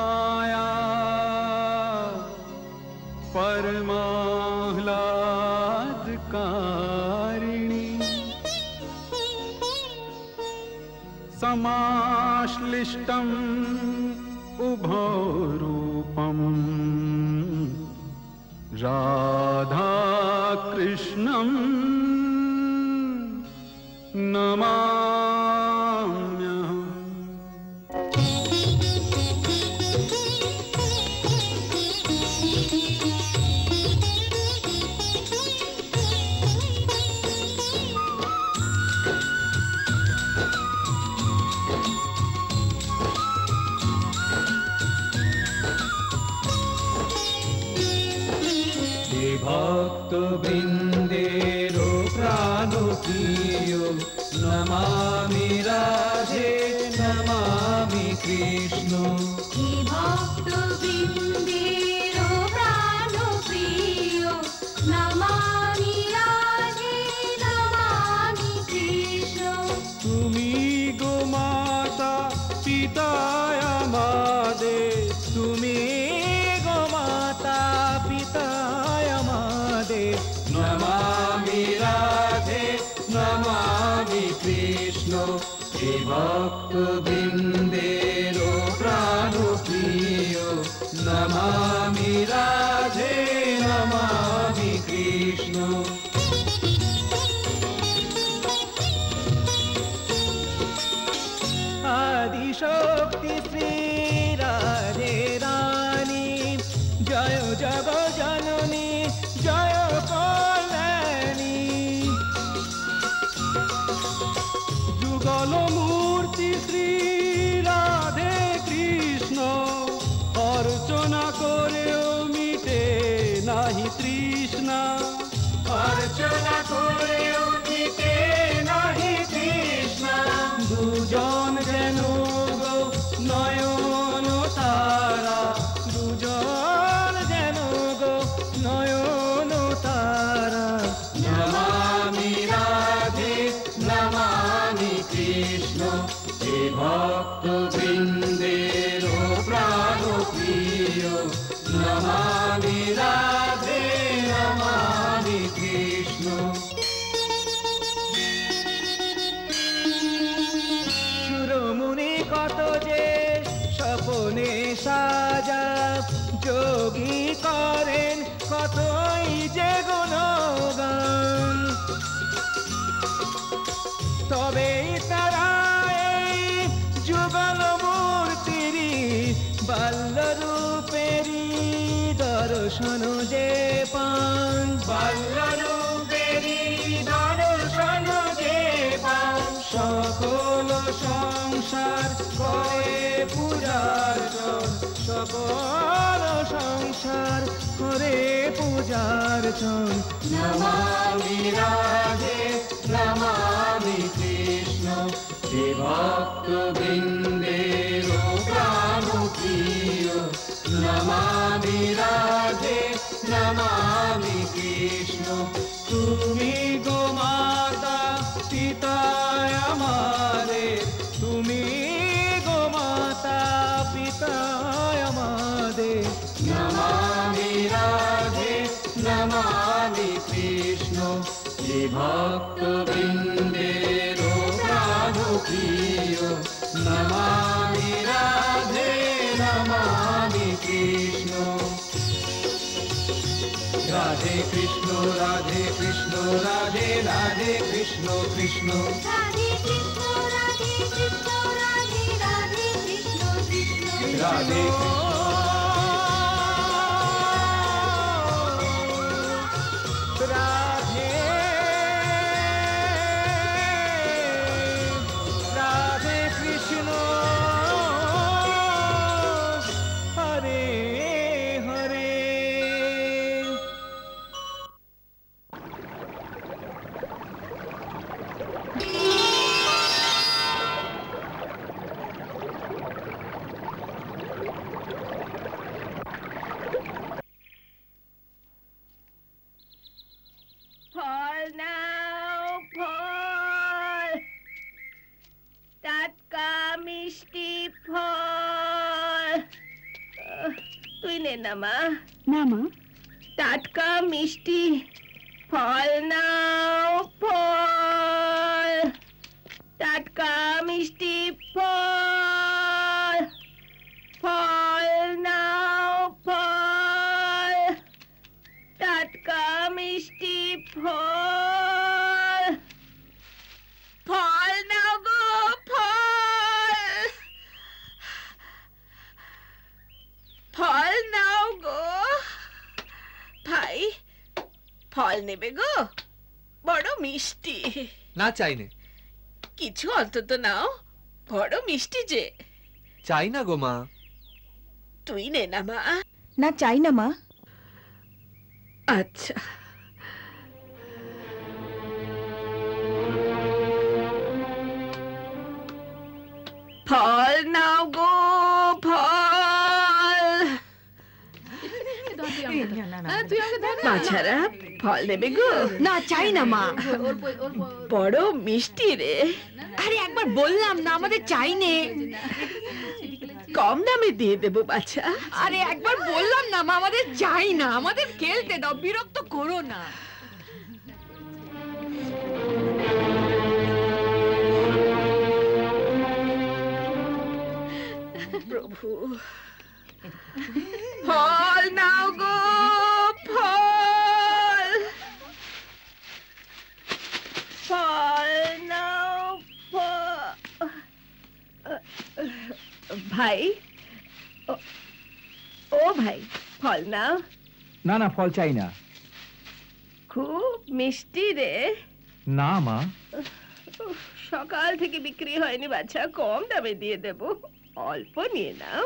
परमाह्लादकारिणी समाश्लिष्टम् उभौ रूपम् राधा कृष्णम् नमाम्यहम्। ভক্ত বৃন্দেরো প্রাণপ্রিয় নমামি রাধে নমামি কৃষ্ণ। হে ভক্ত বৃন্দেরো প্রাণপ্রিয় নমামি রাধে নমামি কৃষ্ণ। তুমি গো মাতা পিতা আমাদের, তুমি গো মাতা পিতা আমাদের। নমামি রাধে নমামি কৃষ্ণ। হে ভক্ত বৃন্দেরো প্রাণপ্রিয় নমামি রাধে নমামি কৃষ্ণ। আদিশক্তি শ্রী রাধে রানী, জয় জগ জননী জয় কল্যাণী। যুগল মূর্তি শ্রী রাধে কৃষ্ণ অর্চনা করেও মিটে নাহি তৃষ্ণা অর্চনা করেও মিটে নাহি তৃষ্ণা দুজন যেন গো নয়ন তারা দুজন যেন গো নয়ন তারা নমামি রাধে নমামি কৃষ্ণ হে ভক্ত বৃন্দের প্রাণ প্রিয় নমামি রাধে নমামি কৃষ্ণ সুরমুনি কত যে স্বপনে সাজা যোগী করেন কতই যে গুণগান তবেই তারা এই যুগল মূর্তির বাল্যরূপেরই দর্শন যে পান বাল্যরূপেরই দর্শন যে পান সকল সংসার করে পূজার্চন সকল সংসার করে পূজার্চন নমামি রাধে নমামি কৃষ্ণ হে ভক্ত বৃন্দের প্রাণ প্রিয় নমামি রাধে নমামি কৃষ্ণ তুমি গো মাতা পিতা আমাদের তুমি গো মাতা পিতা আমাদের নমামি রাধে নমামি কৃষ্ণ হে ভক্ত বৃন্দের প্রাণ প্রিয় নমামি রাধে নমামি কৃষ্ণ রাধে কৃষ্ণ রাধে কৃষ্ণ রাধে রাধে কৃষ্ণ কৃষ্ণ রাধে কৃষ্ণ রাধে কৃষ্ণ রাধে রাধে কৃষ্ণ কৃষ্ণ রাধে রাধে রাধে কৃষ্ণ হরে হরে ফল নাও ফল টাটকা মিষ্টি ফল তুই নে না মা না মা টাটকা মিষ্টি ফল নাও ফল টাটকা মিষ্টি ফল ফল নাও ফল টাটকা মিষ্টি ফল ফল নাও গো ফল ফল নাও গো ভাই ফল নেবে গো বড় মিষ্টি না চাইনে কিছু অন্তত নাও বড় মিষ্টি যে চাই না গো মা তুই নে না মা না চাই না মা আচ্ছা ফল নাও গো ফল বাছারা ফল নেবে গো না চাই না মা বড় মিষ্টি রে আরে একবার বললাম না আমাদের চাই নে কম দামে দিয়ে দেবো বাছা আরে একবার বললাম না মা আমাদের চাই না আমাদের খেলতে দাও বিরক্ত করো না প্রভু ফল নাও গো ফল ফল নাও ভাই ও ভাই ফল নাও না না ফল চাই না খুব মিষ্টি রে না মা সকাল থেকে বিক্রি হয়নি বাচ্চা, কম দামে দিয়ে দেব, অল্প নিয়ে নাও।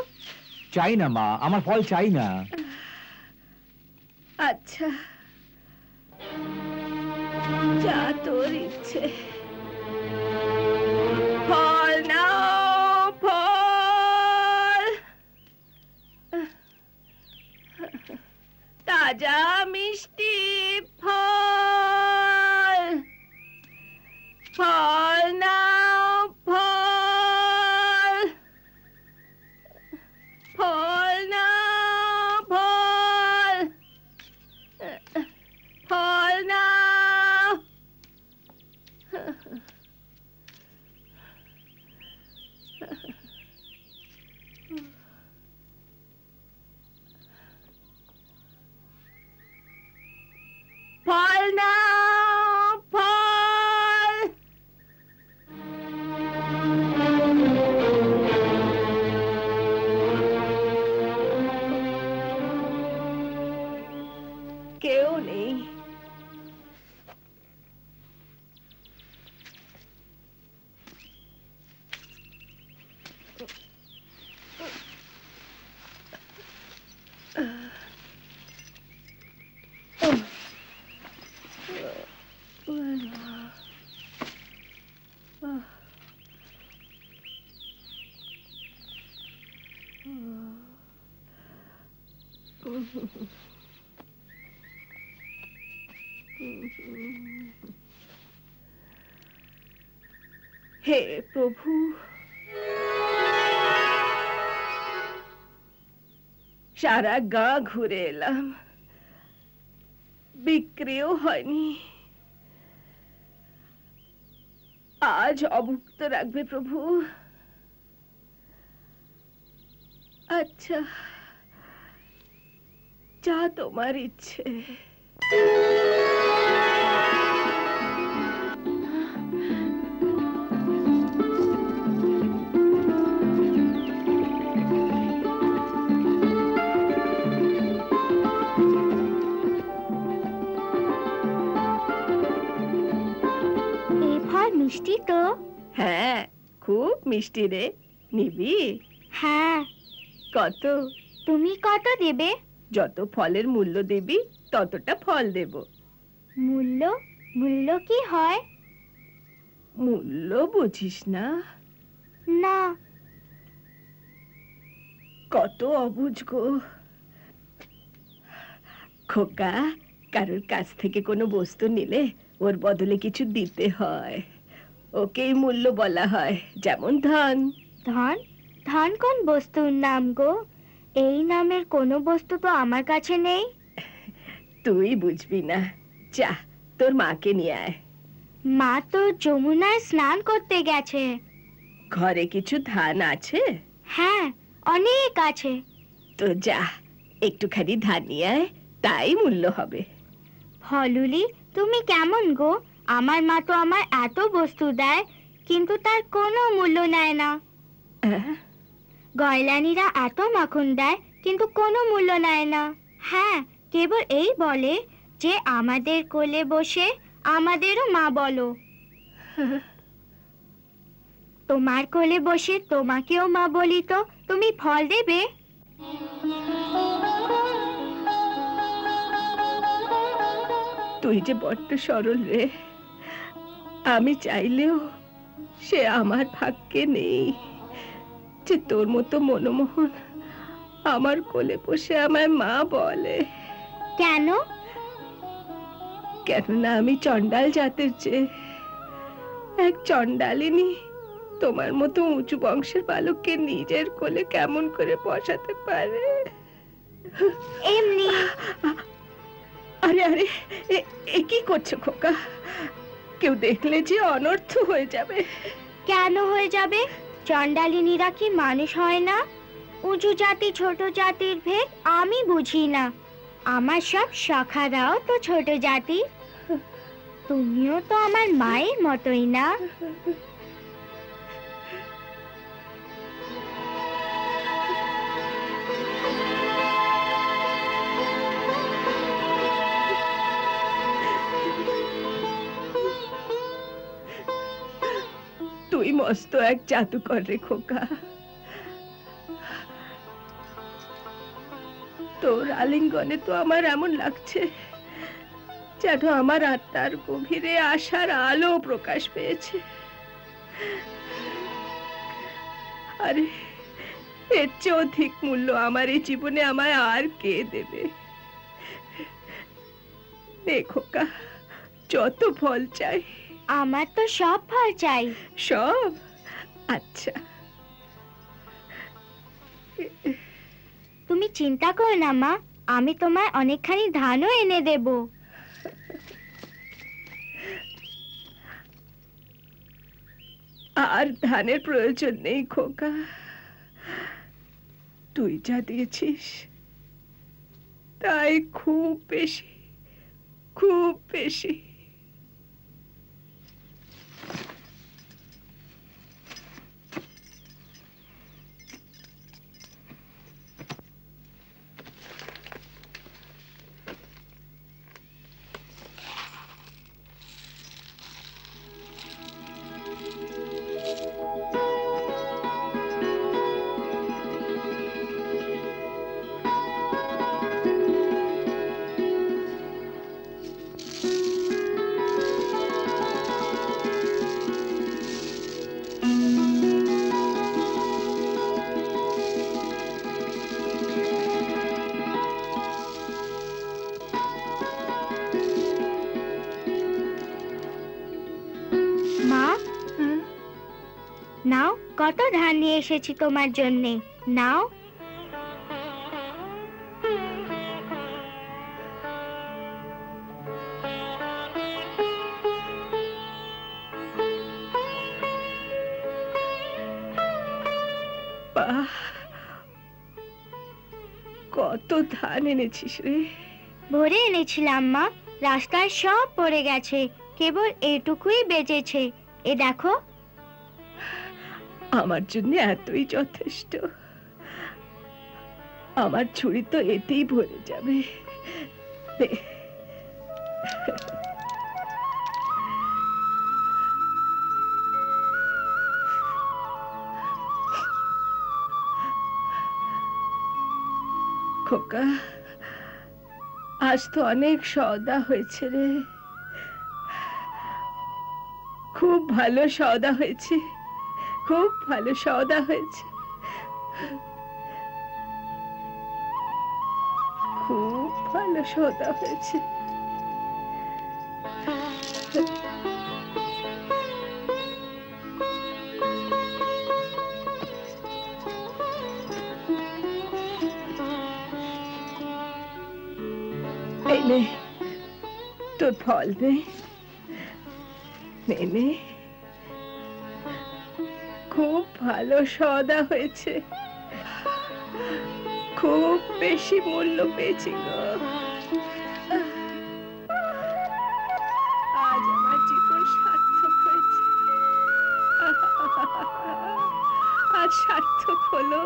চাই না মা, আমার ফল চাই না। আচ্ছা, যা তোর ইচ্ছে। ফল নাও, ফল। তাজা মিষ্টি ফল। ফল নাও, ফল। ফল নাও, ফল। ফল নাও। ফল নাও, ফল। কেউ নেই। হে প্রভু, সারা গা ঘুরে এলাম, বিক্রিও হয়নি। আজ অভুক্ত রাখবে প্রভু। আচ্ছা, যা তোমার ইচ্ছে। মিষ্টি তো? হ্যাঁ, খুব মিষ্টি রে। নিবি? হ্যাঁ। কত? তুমি কত দেবে? যত ফলের মূল্য দিবি ততটা ফল দেব। মূল্য? মূল্য কি হয়? মূল্য বুঝিস না? না। কত অবুঝ গো খোকা। কারোর কাছ থেকে কোনো বস্তু নিলে ওর বদলে কিছু দিতে হয়, ওকেই মূল্য বলা হয়। যেমন ধন। ধন? ধন কোন বস্তুর নাম গো? এই নামের কোনো বস্তু তো আমার কাছে নেই। তুই বুঝবি না, যা তোর মাকে নিয়ে আয়। মা তো যমুনায় স্নান করতে গেছে। ঘরে কিছু ধান আছে? হ্যাঁ, অনেক আছে। তো যা একটুখানি ধান নিয়ে আয়, তাই মূল্য হবে। ফলুলি, তুমি কেমন গো? আমার মা তো আমার এত বস্তু দেয়, কিন্তু তার কোনো মূল্য নেয় না। গয়লানিরা এত মাখন দেয়, কিন্তু কোনো মূল্য নেয় না। হ্যাঁ, কেবল এই বলে যে আমাদের কোলে বসে আমাদেরও মা বলো। তোমার কোলে বসে তোমাকেও মা বলি তো তুমি ফল দেবে? তুই যে বড্ড সরল রে, আমি চাইলেও সে আমার ভাগ্যে নেই যে তোর মতো মনমোহন আমার কোলে বসে আমায় মা বলে। কেন? কেননা আমি চণ্ডাল জাতের চেয়ে এক চণ্ডালিনী তোমার মতো উঁচু বংশের বালককে নিজের কোলে কেমন করে বসাতে পারে? এমনি। আরে আরে, এ কি করছো খোকা? কেউ দেখলে যে অনর্থ হয়ে যাবে। কেন হয়ে যাবে? চণ্ডালিনীরা কি মানুষ হয় না? উঁচু জাতি ছোট জাতির ভেদ আমি বুঝি না। আমার সব সখারাও তো ছোট জাতি। তুমিও তো আমার মায়ের মতোই না? তুই মস্ত এক জাদুকর রে খোকা। তোর আলিঙ্গনে তো আমার এমন লাগছে যেন আমার আত্মার গভীরে আশার আলো প্রকাশ পেয়েছে। আরে এর চেয়ে অধিক মূল্য আমার এই জীবনে আমায় আর কে দেবে? খোকা, যত ফল চাই। আমার তো সব ফল চাই। সব? আচ্ছা, তুমি চিন্তা করো না মা, আমি তোমায় অনেকখানি ধানও এনে দেব। আর ধানের প্রয়োজন নেই খোকা, তুই যা দিয়েছিস তাই খুব বেশি, খুব বেশি। নাও, কত ধান নিয়ে এসেছি তোমার জন্যে, নাও। কত ধান এনেছিস রে? ভরে এনেছিলাম মা, রাস্তায় সব পড়ে গেছে, কেবল এটুকুই বেঁচেছে। এ দেখো। আমার জন্য এতই যথেষ্ট, আমার ঝুড়ি তো এতেই ভরে যাবে। খোকা, আজ তো অনেক সওদা হয়েছে রে, খুব ভালো সওদা হয়েছে, খুব ভালো সওদা হয়েছে, খুব ভালো সওদা হয়েছে। এই নে তোর ফল, নে নে, খুব ভালো সওদা হয়েছে, খুব বেশি মূল্য পেয়েছি গো। আজ আমার জীবন সার্থক হয়েছে, আজ সার্থক হলো,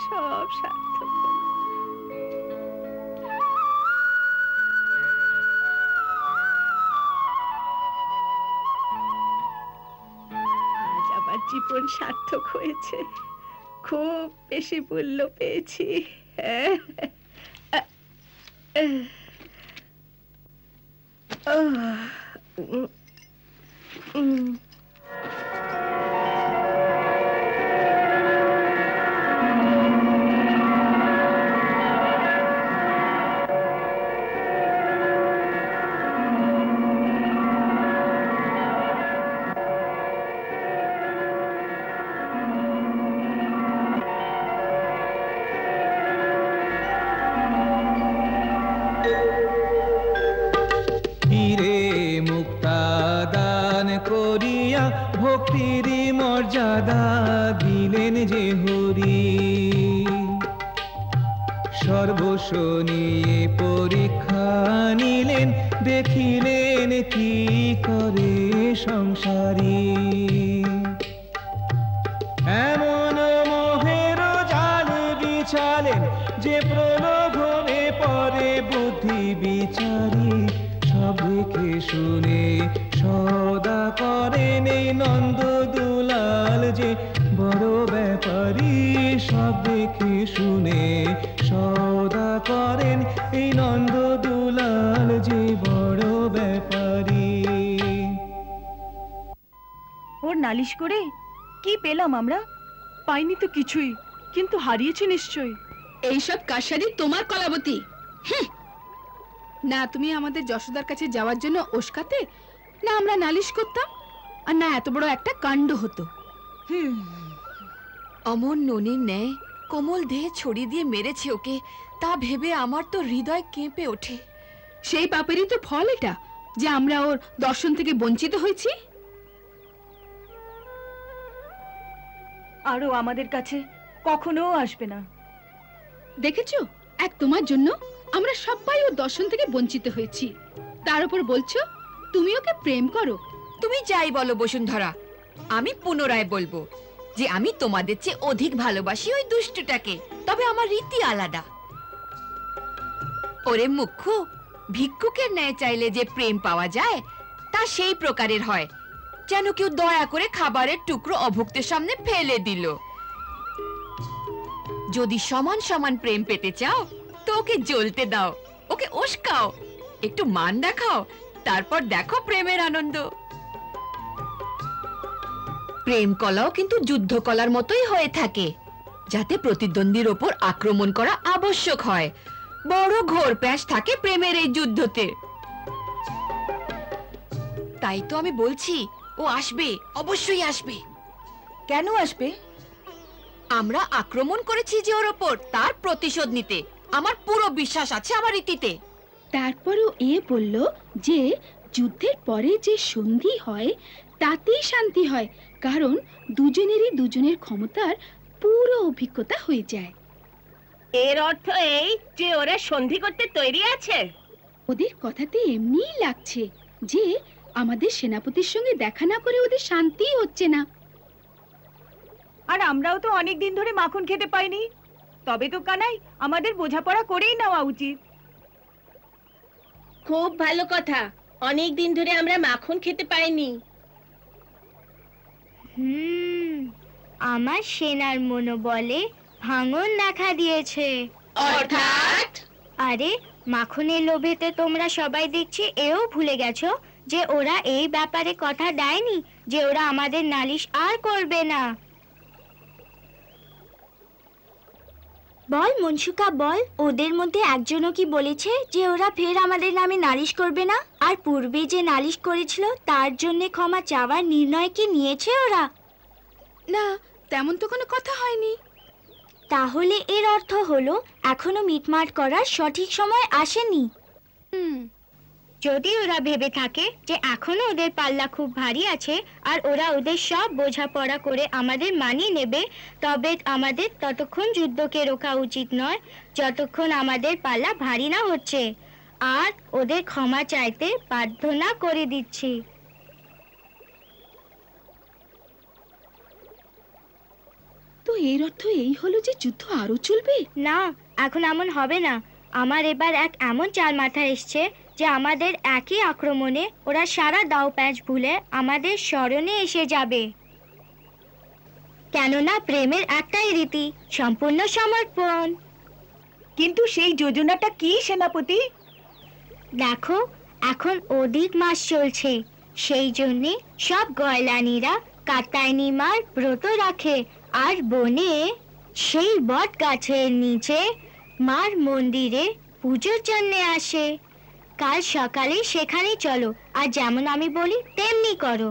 সব সার্থক হলো। জীবন সার্থক হয়েছে, খুব বেশি মূল্য পেয়েছি। ভক্তির মর্যাদা দিলেন যে হরি, সর্বস্ব নিয়ে পরীক্ষা নিলেন, দেখিলেন কি করে সংসারী। এমন মোহের জাল বিছালেন যে প্রলোভনে পরে বুদ্ধি বিচারী, সব দেখে শুনে সদা করেন এই নন্দ দুলাল যে বড় ব্যাপারী, সব দেখে শুনে সওদা করেন এই নন্দ দুলাল যে বড় ব্যাপারী। ওর নালিশ করে কি পেলাম আমরা? পাইনি তো কিছুই, কিন্তু হারিয়েছি নিশ্চয়ই। এইসব কাশারি তোমার কলাবতী। না তুমি আমাদের যশোদার কাছে যাওয়ার জন্য ওস্কাতে, না আমরা নালিশ করতাম, আর না এত বড় একটা কাণ্ড হতো। অমন ননির ন্যায় কোমল দেহে ছড়ি দিয়ে মেরেছে ওকে, তা ভেবে আমার তো হৃদয় কেঁপে ওঠে। সেই পাপেরই তো ফল এটা, যে আমরা ওর দর্শন থেকে বঞ্চিত হয়েছি। আরও আমাদের কাছে কখনো আসবে না। দেখেছো, এক তোমার জন্য আমরা সবাই ওর দর্শন থেকে বঞ্চিত হয়েছি, তার উপর বলছো তুমি ওকে প্রেম করো। তুমি যাই বলো বসুন্ধরা, আমি পুনরায় বলবো যে আমি তোমাদের চেয়ে অধিক ভালোবাসি ওই দুষ্টটাকে, তবে আমার রীতি আলাদা। ওরে মুখ্যু, ভিক্ষুকের ন্যায় চাইলে যে প্রেম পাওয়া যায় তা সেই প্রকারের হয় যেন কেউ দয়া করে খাবারের টুকরো অভুক্তের সামনে ফেলে দিল। যদি সমান সমান প্রেম পেতে চাও তো ওকে জ্বলতে দাও, ওকে উস্কাও, একটু মান দেখাও, তারপর দেখো প্রেমের আনন্দ। প্রেম কলাও কিন্তু যুদ্ধ কলার মতোই হয়ে থাকে, যাতে প্রতিদ্বন্দ্বীর ওপর আক্রমণ করা আবশ্যক হয়। বড় ঘোর প্যাঁচ থাকে প্রেমের এই যুদ্ধতে। তাই তো আমি বলছি ও আসবে, অবশ্যই আসবে। কেন আসবে? আমরা আক্রমণ করেছি যে ওর ওপর, তার প্রতিশোধ নিতে আমার পুরো বিশ্বাস আছে আমার রীতিতে। তারপরও এ বলল যে যুদ্ধের পরে যে সন্ধি হয় তাতেই শান্তি হয়, কারণ দুজনেরই দুজনের ক্ষমতার পুরো অভিজ্ঞতা হয়ে যায়। এর অর্থ এই যে ওরা সন্ধি করতে তৈরি আছে। ওদের কথাতে এমনিই লাগছে যে আমাদের সেনাপতির সঙ্গে দেখা না করে ওদের শান্তিই হচ্ছে না। আর আমরাও তো অনেক দিন ধরে মাখন খেতে পাইনি, তবে তো কানাই আমাদের বোঝাপড়া করেই নেওয়া উচিত। খুব ভালো কথা, অনেক দিন ধরে আমরা মাখন খেতে পাইনি। আমার সেনার মনোবলে ভাঙন দেখা দিয়েছে। অর্থাৎ? আরে মাখনের লোভেতে তোমরা সবাই দেখছি এও ভুলে গেছো যে ওরা এই ব্যাপারে কথা দেয়নি যে ওরা আমাদের নালিশ আর করবে না। বল মনসুকা বল, ওদের মধ্যে একজনও কি বলেছে যে ওরা ফের আমাদের নামে নালিশ করবে না? আর পূর্বে যে নালিশ করেছিল তার জন্য ক্ষমা চাওয়ার নির্ণয় কি নিয়েছে ওরা? না, তেমন তো কোনো কথা হয়নি। তাহলে এর অর্থ হলো এখনো মিটমাট করার সঠিক সময় আসেনি। যদি ওরা ভেবে থাকে যে এখনো ওদের পাল্লা খুব ভারী আছে আর ওরা ওদের সব বোঝাপড়া করে আমাদের মানিয়ে নেবে, তবে আমাদের ততক্ষণ যুদ্ধকে রোকা উচিত নয় যতক্ষণ আমাদের পাল্লা ভারী না হচ্ছে। আর ওদের ক্ষমা চাইতে বাধ্য না করে দিচ্ছি। তো এর অর্থ এই হলো যে যুদ্ধ আরো চলবে? না, এখন এমন হবে না। আমার এবার এক এমন চাল মাথায় এসছে যে আমাদের একই আক্রমণে ওরা সারা দাও প্যাঁচ ভুলে আমাদের শরণে এসে যাবে। কেননা প্রেমের একটাই রীতি, সম্পূর্ণ সমর্পণ। কিন্তু সেই যোজনাটা কি সেনাপতি? দেখো, এখন অধিক মাস চলছে, সেই জন্যে সব গয়লানিরা কাত্যায়নী মার ব্রত রাখে আর বনে সেই বট গাছের নিচে মার মন্দিরে পুজোর জন্য আসে। কাল সকালে সেখানে চলো, আর যেমন আমি বলি তেমনি করো।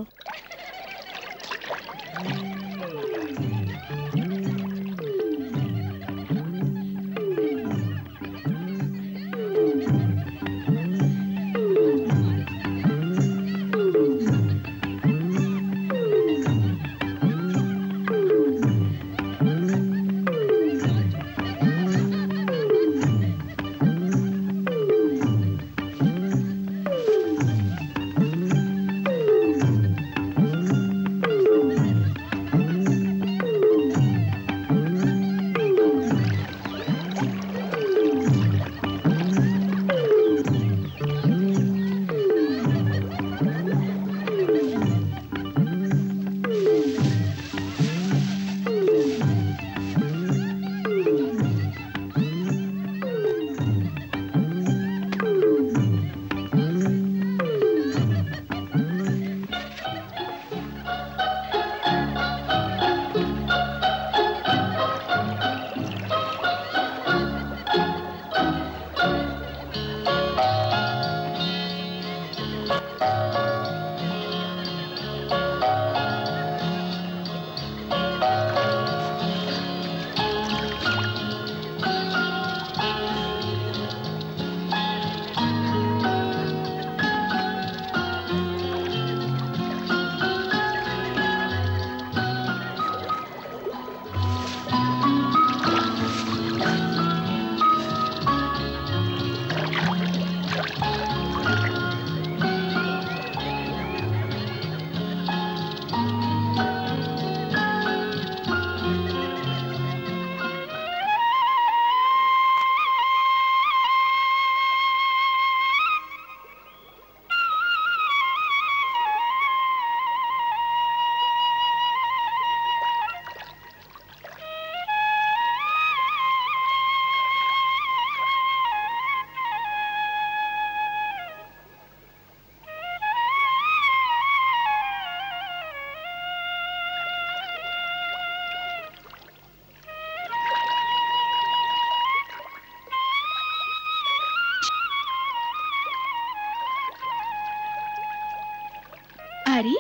আরে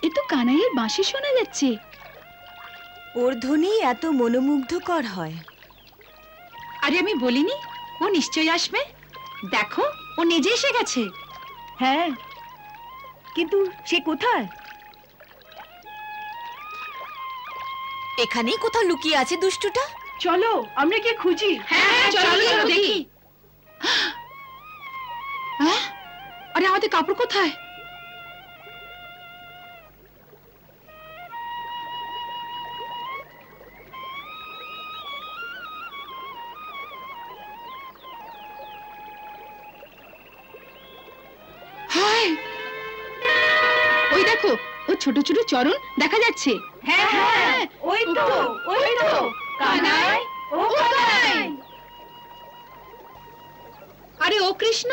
এ তো কানাইয়ের বাঁশি শোনা যাচ্ছে। ওর ধ্বনি এত মনোমুগ্ধকর হয়। আরে আমি বলিনি ও নিশ্চয়ই আসবে। দেখো ও নিজে এসে গেছে। হ্যাঁ, কিন্তু সে কোথায়? এখানেই কোথাও লুকিয়ে আছে দুষ্টুটা। চলো আমরা গিয়ে খুঁজি। হ্যাঁ চলো দেখি। আরে আমাদের কাপড় কোথায়? ওই দেখো, ও ছোট ছোট চরণ দেখা যাচ্ছে। হ্যাঁ হ্যাঁ, ওই তো কানাই, ও কানাই। আরে ও কৃষ্ণ।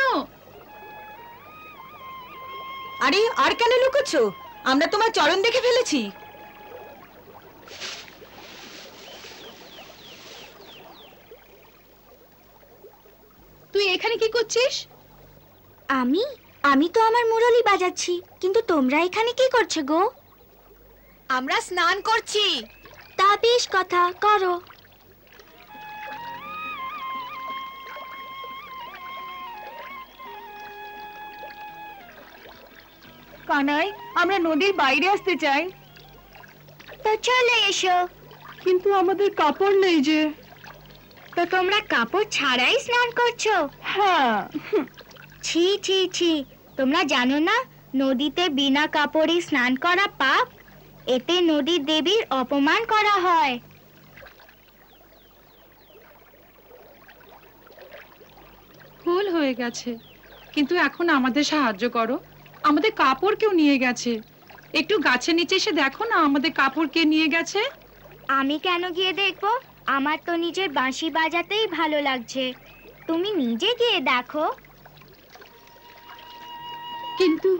আরে আর কেন লুকোচ্ছ? আমরা তোমার চরণ দেখে ফেলেছি। তুই এখানে কি করছিস? আমি তো আমার মুরলি বাজাচ্ছি, কিন্তু তোমরা এখানে কি করছো গো? আমরা স্নান করছি। তা বেশ কথা, করো। কানাই, আমরা নদীর বাইরে আসতে চাই। তো চলে এসো। কিন্তু আমাদের কাপড় নেই যে। তো তোমরা কাপড় ছাড়াই স্নান করছো? হ্যাঁ। ছি ছি ছি, তোমরা জানো না নদীতে বিনা কাপড়ে স্নান করা পাপ? এতে নদীর দেবীর অপমান করা হয়। ভুল হয়ে গেছে, কিন্তু এখন আমাদের সাহায্য করো। আমাদের কাপড় কেউ নিয়ে গেছে। একটু গাছের নিচে এসে দেখো না আমাদের কাপড় কে নিয়ে গেছে। আমি কেন গিয়ে দেখবো? আমার তো নিজের বাঁশি বাজাতেই ভালো লাগছে। তুমি নিজে গিয়ে দেখো। কিন্তু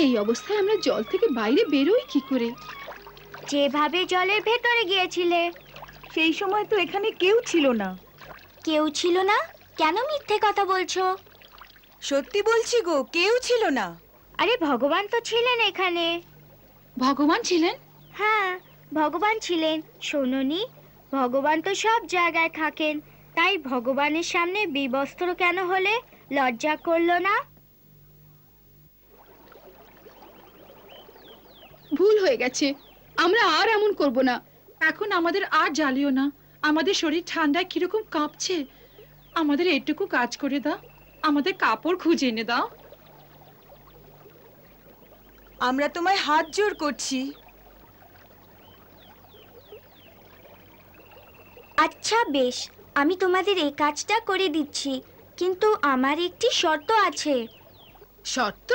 এই অবস্থায় আমরা জল থেকে বাইরে বেরোই কি করে? যেভাবে জলের ভেতরে গিয়েছিলে। সেই সময় তো এখানে কেউ ছিল না। কেউ ছিল না? কেন মিথ্যে কথা বলছো? সত্যি বলছি গো, কেউ ছিল না। আরে ভগবান তো ছিলেন এখানে। ভগবান ছিলেন? হ্যাঁ, ভগবান ছিলেন। শোনোনি, ভগবান তো সব জায়গায় থাকেন, তাই ভগবানের সামনে বিবস্ত্র কেন হলে? লজ্জা করলো না? ভুল হয়ে গেছে, আমরা আর এমন করব না। এখন আমাদের আর জ্বালিও না। আমাদের শরীর ঠান্ডায় কিরকম কাঁপছে। আমাদের এটুকু কাজ করে দাও, আমাদের কাপড় খুঁজে এনে দাও। আমরা তোমায় হাত জোড় করছি। আচ্ছা বেশ, আমি তোমাদের এই কাজটা করে দিচ্ছি, কিন্তু আমার একটি শর্ত আছে। শর্ত?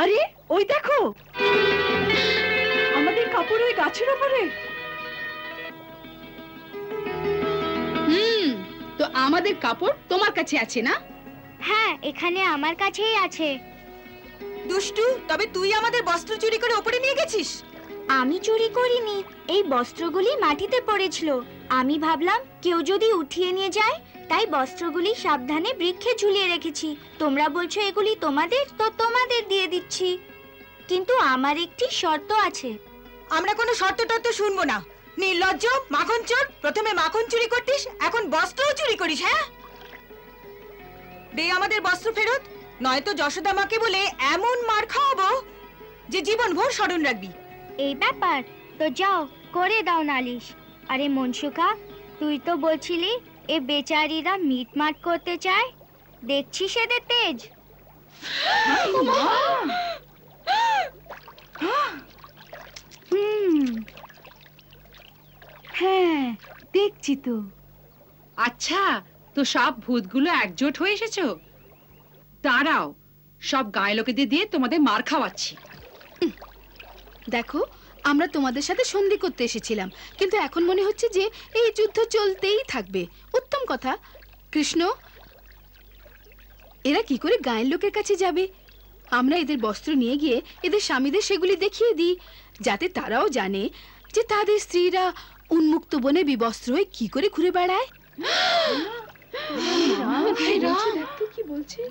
আরে ওই দেখো, আমাদের কাপড় ওই গাছের উপরে। তো আমাদের কাপড় তোমার কাছে আছে না? হ্যাঁ, এখানে আমার কাছেই আছে। দুষ্টু, তবে তুই আমাদের বস্ত্র চুরি করে ওপরে নিয়ে গেছিস? আমি চুরি করিনি, এই বস্ত্রগুলি মাটিতে পড়েছিল। আমি ভাবলাম কেউ যদি উঠিয়ে নিয়ে যায়, তাই বস্ত্রগুলি সাবধানে বৃক্ষে ঝুলিয়ে রেখেছি। তোমরা বলছো এগুলি তোমাদের, তো তোমাদের দিয়ে দিচ্ছি। কিন্তু আমার একটি শর্ত আছে। আমরা কোনো শর্ত টর্ত শুনবো না। নির্লজ্জ মাখন চোর, প্রথমে মাখন চুরি করতিস, এখন বস্ত্রও চুরি করিস। হ্যাঁ, দে আমাদের বস্ত্র ফেরত, নয়তো যশোদা মাকে বলে এমন মার খাওয়াবো যে জীবন ভোর স্মরণ রাখবি। এই ব্যাপার, তো যাও করে দাও নালিশ। আরে মনসুখা, তুই তো বলছিলি এ বেচারিরা মিটমাট করতে চায়। দেখছিস এদের তেজ। হ্যাঁ, দেখছি তো। আচ্ছা, তো সব ভূতগুলো একজোট হয়ে এসেছো? দাঁড়াও, সব গায়ে লোকেদের দিয়ে তোমাদের মার খাওয়াচ্ছি। দেখো, আমরা তোমাদের সাথে সন্ধি করতে এসেছিলাম, কিন্তু এখন মনে হচ্ছে যে এই যুদ্ধ চলতেই থাকবে। উত্তম কথা। কৃষ্ণ, এরা কি করে গায়ের লোকের কাছে যাবে? আমরা এদের বস্ত্র নিয়ে গিয়ে এদের স্বামীদের সেগুলি দেখিয়ে দিই, যাতে তারাও জানে যে তাদের স্ত্রীরা উন্মুক্ত বনে বিবস্ত্র হয়ে কি করে ঘুরে বেড়ায়। কি বলছে?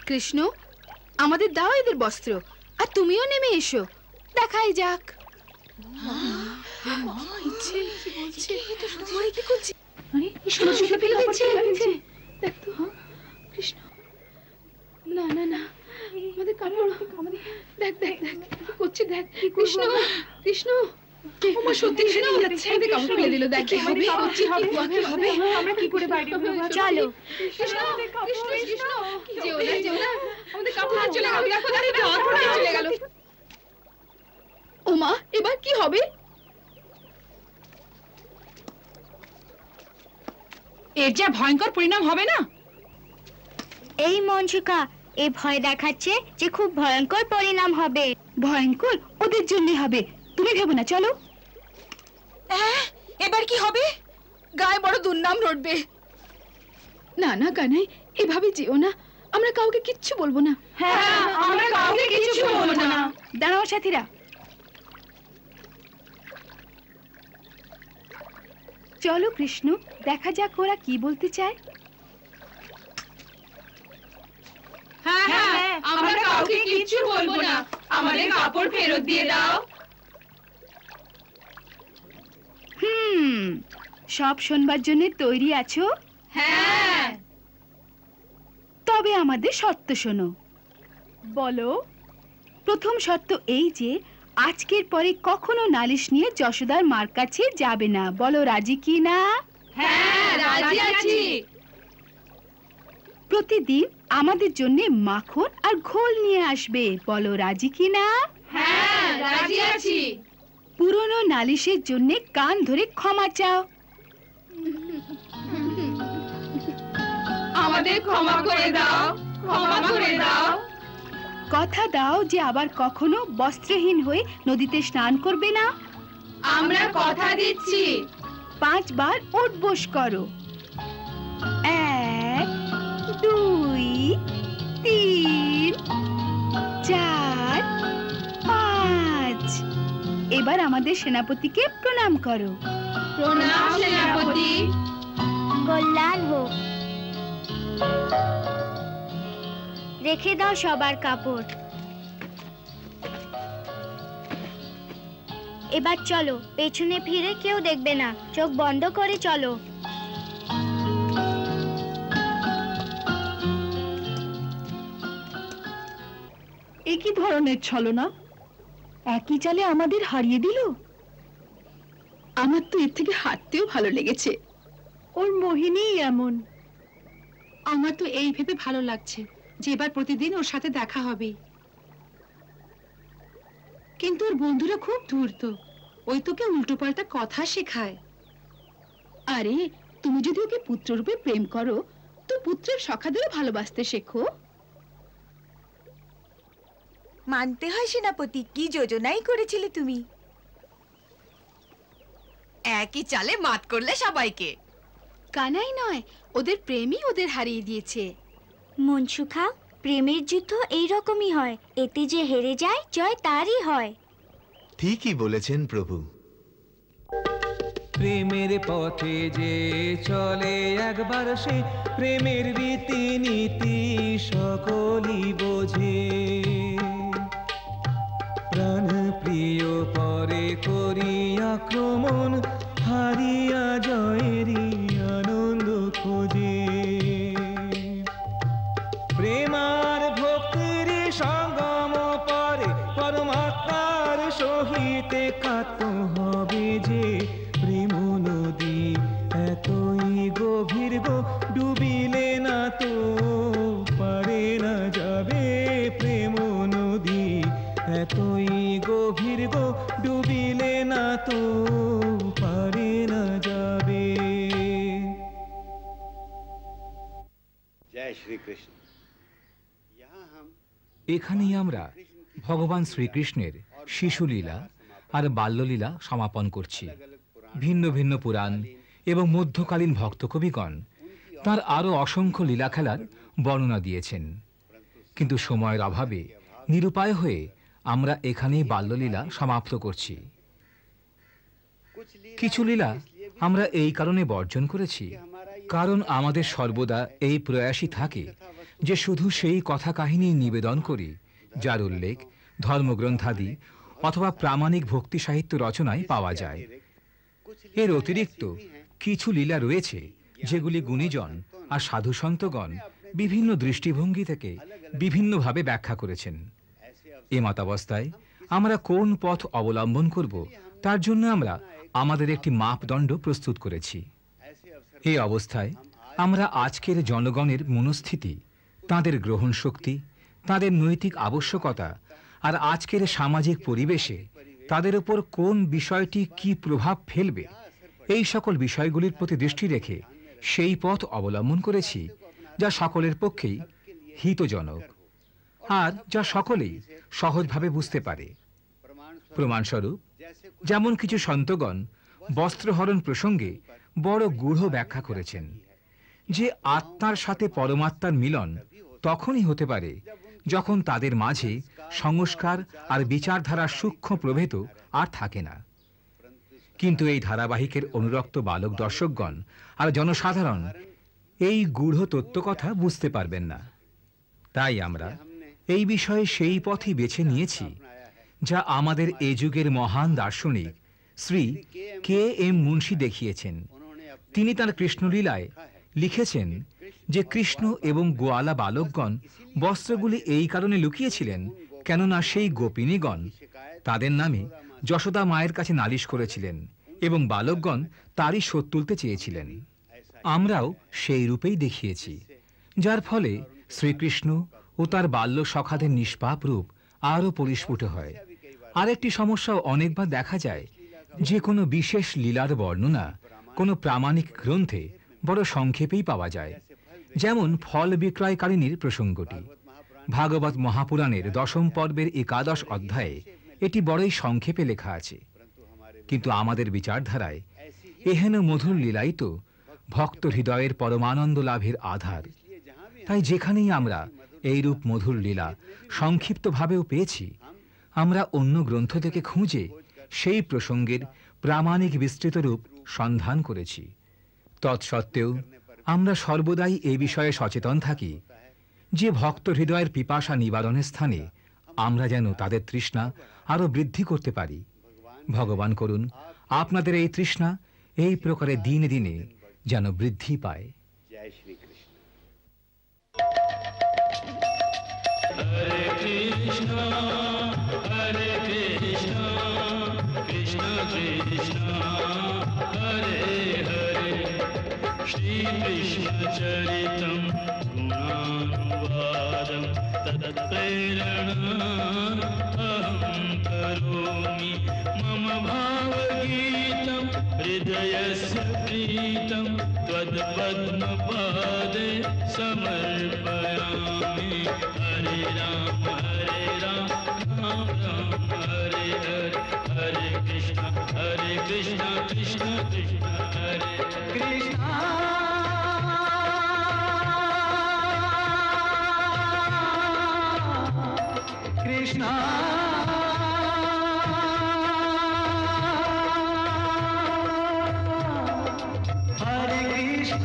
কৃষ্ণ, আমাদের দাও এদের বস্ত্র, আর তুমিও নেমে এসো, দেখাই যাক। না না না, আমাদের কাপড়, দেখ দেখ দেখ কি করছে, দেখ কৃষ্ণ কৃষ্ণ, আমার সত্যি আমাদের কাপড় ফেলে দিল। দেখ কি হবে, কি হবে, আমরা কি করে বাইরে বেরোবো? চলো। কৃষ্ণ কৃষ্ণ কৃষ্ণ, যেও না যেও না, আমাদের কাপড় চলে গেল, দেখো দেখো কাপড় চলে গেল। ও মা, এবার কি হবে? এর যা ভয়ঙ্কর পরিণাম হবে না। এই মঞ্জুকা, এ ভয় দেখাচ্ছে যে খুব ভয়ঙ্কর পরিণাম হবে। ভয়ঙ্কর ওদের জন্য হবে, তুমি ভেবো না। চলো। এবার কি হবে? গায়ে বড় দুর্নাম রটবে। না না কানাই, এভাবে যেও না, আমরা কাউকে কিচ্ছু বলবো না। হ্যাঁ, আমরা কাউকে কিচ্ছু বলবো না। দাঁড়াও সাথীরা, চলো কৃষ্ণ, দেখা যাক ওরা কি বলতে চায়। হ্যাঁ, আমরা কাউকে কিচ্ছু বলবো না, আমাদের কাপড় ফেরত দিয়ে দাও। সব শুনবার জন্য তৈরি আছো? হ্যাঁ। তবে আমাদের শর্ত শোনো। বলো। প্রথম শর্ত এই যে আজকের পরে কখনো নালিশ নিয়ে যশোদার মার কাছে যাবে না। বলো রাজি কি না? হ্যাঁ, রাজি আছি। প্রতিদিন আমাদের জন্য মাখন আর ঘোল নিয়ে আসবে। বলো রাজি কি না? হ্যাঁ, রাজি আছি। পুরনো নালিশের জন্য কান ধরে ক্ষমা চাও। আমাদের ক্ষমা করে দাও, ক্ষমা করে দাও। কথা দাও যে আবার কখনো বস্ত্রহীন হয়ে নদীতে স্নান করবে না। আমরা কথা দিচ্ছি। 5 বার উঠবোস করো। 1 2 3 4 5। এবার আমাদের সেনাপতিকে প্রণাম করো। প্রণাম সেনাপতি। কল্যাণ হোক। রেখে দাও সবার কাপড়। এবার চলো, পেছনে ফিরে কেউ দেখবে না, চোখ বন্ধ করে চলো। এ কি ধরনের ছলনা? একই চালে আমাদের হারিয়ে দিল। আমার তো এর থেকে হাঁটতেও ভালো লেগেছে। ওর মোহিনী এমন। আমার তো এই ভেবে ভালো লাগছে যে এবার প্রতিদিন ওর সাথে দেখা হবে। কিন্তু ওর বন্ধুরা খুব ধূর্ত, ওই তোকে উল্টোপাল্টা কথা শেখায়। আরে তুমি যদি ওকে পুত্ররূপে প্রেম করো তো পুত্রের সখাদেরও ভালোবাসতে শেখো। মানতে হয় সেনাপতি, কি যোজনাই করেছিলে তুমি। একই চালে মাত করলে সবাইকে। কানাই নয়, ওদের প্রেমই ওদের হারিয়ে দিয়েছে। মনসুখা, প্রেমের যুদ্ধ এই রকমই হয়, এতে যে হেরে যায় জয় তারই হয়। ঠিকই বলেছেন প্রভু। প্রেমের পথে যে চলে একবার সে প্রেমের রীতিনীতি সকলই বোঝে। প্রাণ প্রিয় পরে করি আক্রমণ, হারিয়া জয়েরই আনন্দ খোঁজে। প্রেমার ভক্তির সঙ্গম পরে পরমাত্মার সহিত কাত হবে যে। প্রেম নদী এতই গভীর গো, ডুবিলে না তো পারে না যাবে। প্রেম নদী এতই গভীর গো, ডুবিলে না তো পারে না যাবে। জয় শ্রীকৃষ্ণ। এখানেই আমরা ভগবান শ্রীকৃষ্ণের শিশুলীলা আর বাল্যলীলা সমাপন করছি। ভিন্ন ভিন্ন পুরাণ এবং মধ্যকালীন ভক্তকবিগণ তার আরো অসংখ্য লীলা খেলার বর্ণনা দিয়েছেন, কিন্তু সময়ের অভাবে নিরুপায় হয়ে আমরা এখানেই বাল্যলীলা সমাপ্ত করছি। কিছু লীলা আমরা এই কারণে বর্জন করেছি, কারণ আমাদের সর্বদা এই প্রয়াসই থাকে যে শুধু সেই কথা কাহিনী নিবেদন করি যার উল্লেখ ধর্মগ্রন্থাদি অথবা প্রামাণিক ভক্তি সাহিত্য রচনায় পাওয়া যায়। এর অতিরিক্ত কিছু লীলা রয়েছে যেগুলি গুণীজন আর সাধুসন্তগণ বিভিন্ন দৃষ্টিভঙ্গি থেকে বিভিন্নভাবে ব্যাখ্যা করেছেন। এমতাবস্থায় আমরা কোন পথ অবলম্বন করব তার জন্য আমরা আমাদের একটি মাপদণ্ড প্রস্তুত করেছি। এই অবস্থায় আমরা আজকের জনগণের মনস্থিতি, তাদের গ্রহণ শক্তি, তাদের নৈতিক আবশ্যকতা আর আজকের সামাজিক পরিবেশে তাদের উপর কোন বিষয়টি কি প্রভাব ফেলবে এই সকল বিষয়গুলির প্রতি দৃষ্টি রেখে সেই পথ অবলম্বন করেছি যা সকলের পক্ষেই হিতজনক আর যা সকলেই সহজভাবে বুঝতে পারে। প্রমাণস্বরূপ যেমন কিছু সন্তগণ বস্ত্রহরণ প্রসঙ্গে বড় গূঢ় ব্যাখ্যা করেছেন যে আত্মার সাথে পরমাত্মার মিলন তখনই হতে পারে যখন তাদের মাঝে সংস্কার আর বিচারধারার সূক্ষ্ম প্রভেদ আর থাকে না। কিন্তু এই ধারাবাহিকের অনুরক্ত বালক দর্শকগণ আর জনসাধারণ এই গূঢ় তত্ত্বকথা বুঝতে পারবেন না। তাই আমরা এই বিষয়ে সেই পথই বেছে নিয়েছি যা আমাদের এ যুগের মহান দার্শনিক শ্রী কে এম মুন্সি দেখিয়েছেন। তিনি তাঁর কৃষ্ণলীলায় লিখেছেন যে কৃষ্ণ এবং গোয়ালা বালকগণ বস্ত্রগুলি এই কারণে লুকিয়েছিলেন কেননা সেই গোপিনীগণ তাদের নামে যশোদা মায়ের কাছে নালিশ করেছিলেন এবং বালকগণ তারই শোধ তুলতে চেয়েছিলেন। আমরাও সেই রূপেই দেখিয়েছি, যার ফলে শ্রীকৃষ্ণ ও তার বাল্য সখাদের নিষ্পাপ রূপ আরও পরিস্ফুট হয়। আরেকটি সমস্যাও অনেকবার দেখা যায় যে কোনো বিশেষ লীলার বর্ণনা কোনো প্রামাণিক গ্রন্থে বড় সংক্ষেপেই পাওয়া যায়। যেমন ফল বিক্রয়কারিণীর প্রসঙ্গটি ভাগবত মহাপুরাণের 10ম পর্বের 11 অধ্যায়ে এটি বড়ই সংক্ষেপে লেখা আছে। কিন্তু আমাদের বিচারধারায় এহেন মধুর লীলাই তো ভক্ত হৃদয়ের পরমানন্দ লাভের আধার। তাই যেখানেই আমরা এইরূপ মধুর লীলা সংক্ষিপ্তভাবেও পেয়েছি, আমরা অন্য গ্রন্থ থেকে খুঁজে সেই প্রসঙ্গের প্রামাণিক বিস্তৃত রূপ সন্ধান করেছি। তৎসত্ত্বেও আমরা সর্বদাই এই বিষয়ে সচেতন থাকি যে ভক্ত হৃদয়ের পিপাসা নিবারণের স্থানে আমরা যেন তাদের তৃষ্ণা আরো বৃদ্ধি করতে পারি। ভগবান করুন আপনাদের এই তৃষ্ণা এই প্রকারে দিনে দিনে যেন বৃদ্ধি পায়। জয় শ্রীকৃষ্ণ। হরে কৃষ্ণ হরে কৃষ্ণ কৃষ্ণ কৃষ্ণ হরে হরে শ্রী কৃষ্ণ চরিতম গুণানুবাদম তৎপ্রেরণা অহং কरोमि মম ভাবগীতম হৃদয়স্য প্রীতম त्वत्पद्मपादे समर्पयामि। हरे राम राम राम हरे हरे हरे कृष्ण कृष्ण कृष्ण हरे कृष्ण। कृष्ण हरे कृष्ण